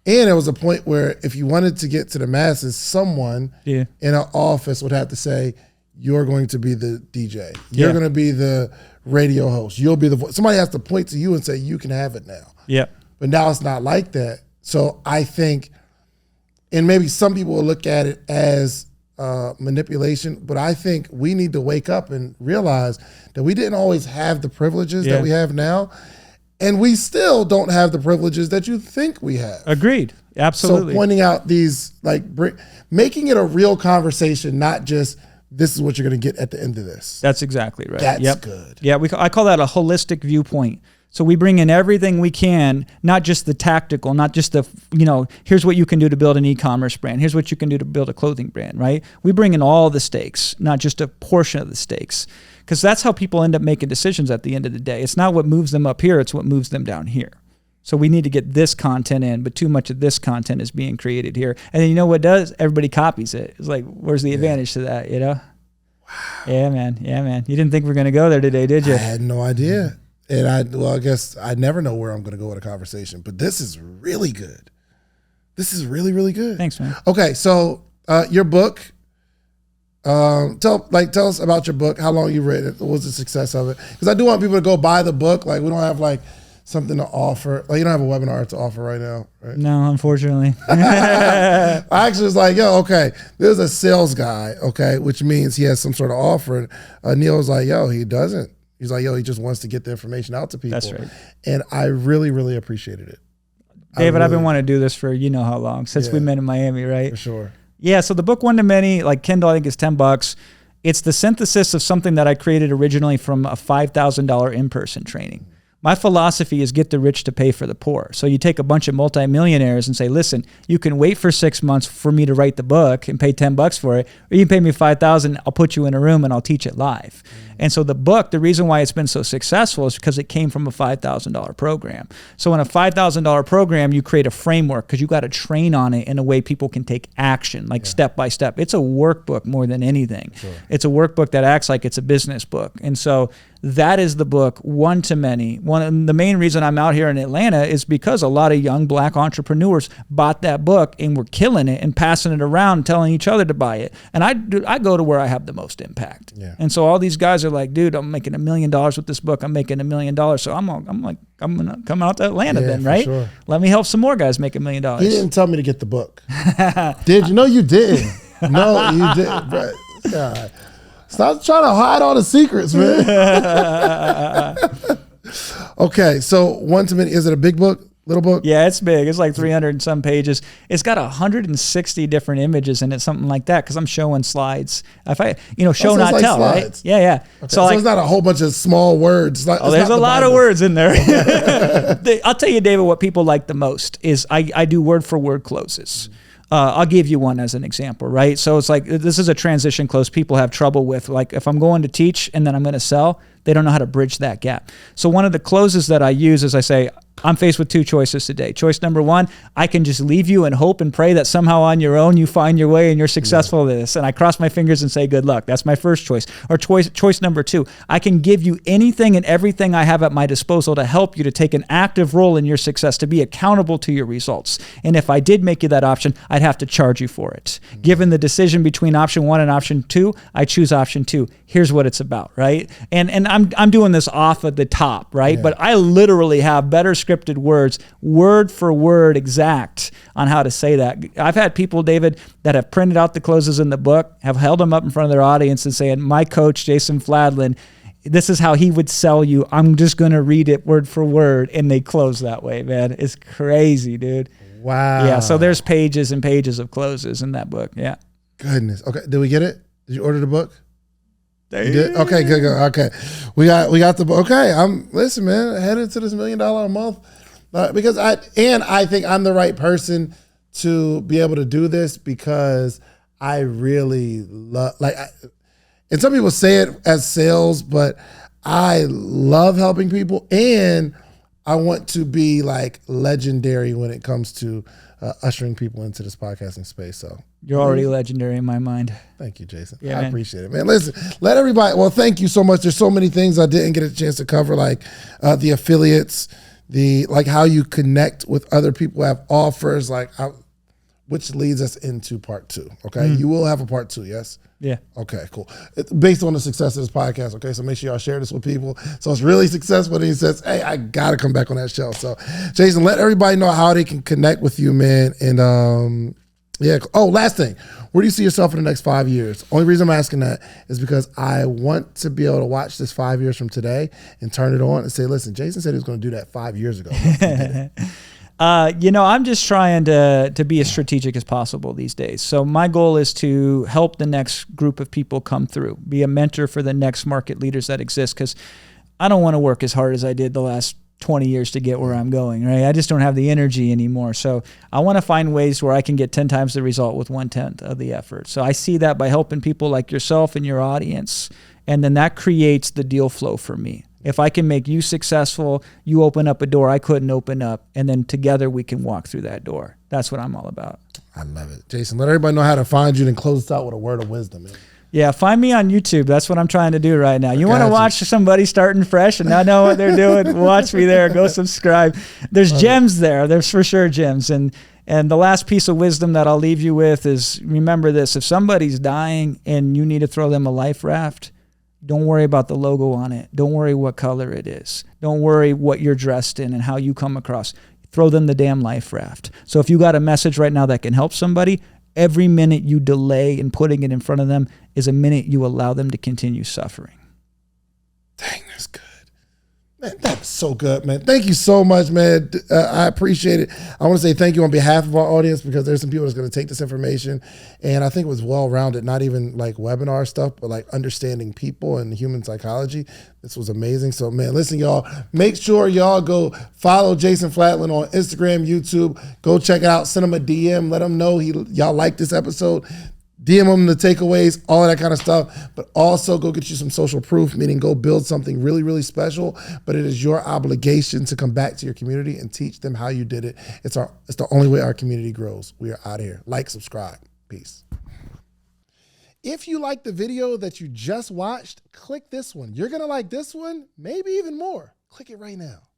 And there was a point where if you wanted to get to the masses, someone in an office would have to say, you're going to be the DJ. You're going to be the radio host. You'll be the voice. Somebody has to point to you and say, you can have it now. Yeah. But now it's not like that. So I think, and maybe some people will look at it as manipulation, but I think we need to wake up and realize that we didn't always have the privileges that we have now. And we still don't have the privileges that you think we have. Agreed. Absolutely. So pointing out these, like, making it a real conversation, not just this is what you're going to get at the end of this. That's exactly right. That's good. Yeah, I call that a holistic viewpoint. So we bring in everything we can, not just the tactical, not just the, here's what you can do to build an e-commerce brand. Here's what you can do to build a clothing brand, right? We bring in all the stakes, not just a portion of the stakes. Because that's how people end up making decisions at the end of the day. It's not what moves them up here, it's what moves them down here. So we need to get this content in, but too much of this content is being created here. And then you know what does? Everybody copies it. It's like, where's the advantage to that, Wow. Yeah, man. You didn't think we were going to go there today, did you? I had no idea. And I guess I never know where I'm going to go with a conversation, but this is really good. This is really, really good. Thanks, man. Okay, so your book, tell us about your book, how long you read it, what was the success of it? Because I do want people to go buy the book. Like, we don't have like something to offer. Like, you don't have a webinar to offer right now, right? No, unfortunately. I actually was like, okay, there's a sales guy, okay, which means he has some sort of offer. Neil was like, he doesn't. He's like, he just wants to get the information out to people. That's right. And I really, really appreciated it. David, I've been wanting to do this for how long, since we met in Miami, right? For sure. Yeah, so the book One to Many, like Kindle, I think is $10. It's the synthesis of something that I created originally from a $5,000 in-person training. My philosophy is get the rich to pay for the poor. So you take a bunch of multimillionaires and say, listen, you can wait for 6 months for me to write the book and pay $10 for it, or you can pay me $5,000, I'll put you in a room and I'll teach it live. And so the book, the reason why it's been so successful is because it came from a $5,000 program. So in a $5,000 program, you create a framework because you got to train on it in a way people can take action, like step by step. It's a workbook more than anything. Sure. It's a workbook that acts like it's a business book. And so that is the book, One to Many. The main reason I'm out here in Atlanta is because a lot of young black entrepreneurs bought that book and were killing it and passing it around, telling each other to buy it. And I go to where I have the most impact. Yeah. And so all these guys are like, dude, I'm making $1 million with this book. I'm making $1 million. So I'm gonna come out to Atlanta then, right? Sure. Let me help some more guys make $1 million. He didn't tell me to get the book. Did you? No, you didn't. No, you didn't. Bro. God. Stop trying to hide all the secrets, man. Okay, so One to Many, is it a big book, little book? Yeah, it's big. It's like 300 and some pages. It's got 160 different images in it, something like that, because I'm showing slides. If I, show not like tell, slides. Right? Yeah. Okay. So it's not a whole bunch of small words. There's a lot of words in there. I'll tell you, David, what people like the most is I do word for word closes. I'll give you one as an example, right? So it's like, this is a transition close people have trouble with. Like, if I'm going to teach and then I'm going to sell, they don't know how to bridge that gap. So one of the closes that I use is I say, I'm faced with two choices today. Choice number one, I can just leave you and hope and pray that somehow on your own you find your way and you're successful at this. And I cross my fingers and say good luck. That's my first choice. Or choice number two, I can give you anything and everything I have at my disposal to help you to take an active role in your success, to be accountable to your results. And if I did make you that option, I'd have to charge you for it. Given the decision between option one and option two, I choose option two. Here's what it's about, right? And I'm doing this off of the top, right? Yeah. But I literally have better scripted words, word for word exact on how to say that. I've had people, David, that have printed out the closes in the book, have held them up in front of their audience and saying, my coach, Jason Fladlien, this is how he would sell you. I'm just going to read it word for word. And they close that way, man. It's crazy, dude. Wow. Yeah. So there's pages and pages of closes in that book. Yeah. Goodness. Okay. Did we get it? Did you order the book? You did? Okay, good. Okay. We got the book. Okay. Listen, man, headed to this $1 million a month. Because I think I'm the right person to be able to do this, because I really love, and some people say it as sales, but I love helping people, and I want to be like legendary when it comes to ushering people into this podcasting space. So you're already legendary in my mind. Thank you, Jason. Yeah, I appreciate it, man. Listen, let everybody, well, thank you so much. There's so many things I didn't get a chance to cover, like the affiliates, like how you connect with other people who have offers, which leads us into part 2. Okay, you will have a part 2, yes? Yeah. Okay, cool. It's based on the success of this podcast. Okay, so make sure y'all share this with people. So it's really successful. And he says, "Hey, I gotta come back on that show." So, Jason, let everybody know how they can connect with you, man. And yeah. Oh, last thing, where do you see yourself in the next 5 years? Only reason I'm asking that is because I want to be able to watch this 5 years from today and turn it on and say, "Listen, Jason said he was going to do that 5 years ago." I'm just trying to be as strategic as possible these days. So my goal is to help the next group of people come through, be a mentor for the next market leaders that exist, because I don't want to work as hard as I did the last 20 years to get where I'm going, right? I just don't have the energy anymore. So I want to find ways where I can get 10 times the result with 1/10 of the effort. So I see that by helping people like yourself and your audience, and then that creates the deal flow for me. If I can make you successful, you open up a door I couldn't open up, and then together we can walk through that door. That's what I'm all about. I love it. Jason, let everybody know how to find you and close us out with a word of wisdom, man. Yeah, find me on YouTube. That's what I'm trying to do right now. You want to watch somebody starting fresh and not know what they're doing? Watch me there. Go subscribe. There's gems there. There's for sure gems. And the last piece of wisdom that I'll leave you with is, remember this. If somebody's dying and you need to throw them a life raft, don't worry about the logo on it. Don't worry what color it is. Don't worry what you're dressed in and how you come across. Throw them the damn life raft. So if you got a message right now that can help somebody, every minute you delay in putting it in front of them is a minute you allow them to continue suffering. Dang, that's good. Man, that was so good, man. Thank you so much, man. I appreciate it. I want to say thank you on behalf of our audience, because there's some people that's going to take this information, and I think it was well-rounded, not even like webinar stuff, but like understanding people and human psychology. This was amazing. So, man, listen, y'all, make sure y'all go follow Jason Fladland on Instagram, YouTube. Go check it out. Send him a DM. Let him know y'all like this episode. DM them the takeaways, all that kind of stuff, but also go get you some social proof, meaning go build something really, really special, but it is your obligation to come back to your community and teach them how you did it. It's the only way our community grows. We are out of here. Like, subscribe. Peace. If you like the video that you just watched, click this one. You're going to like this one, maybe even more. Click it right now.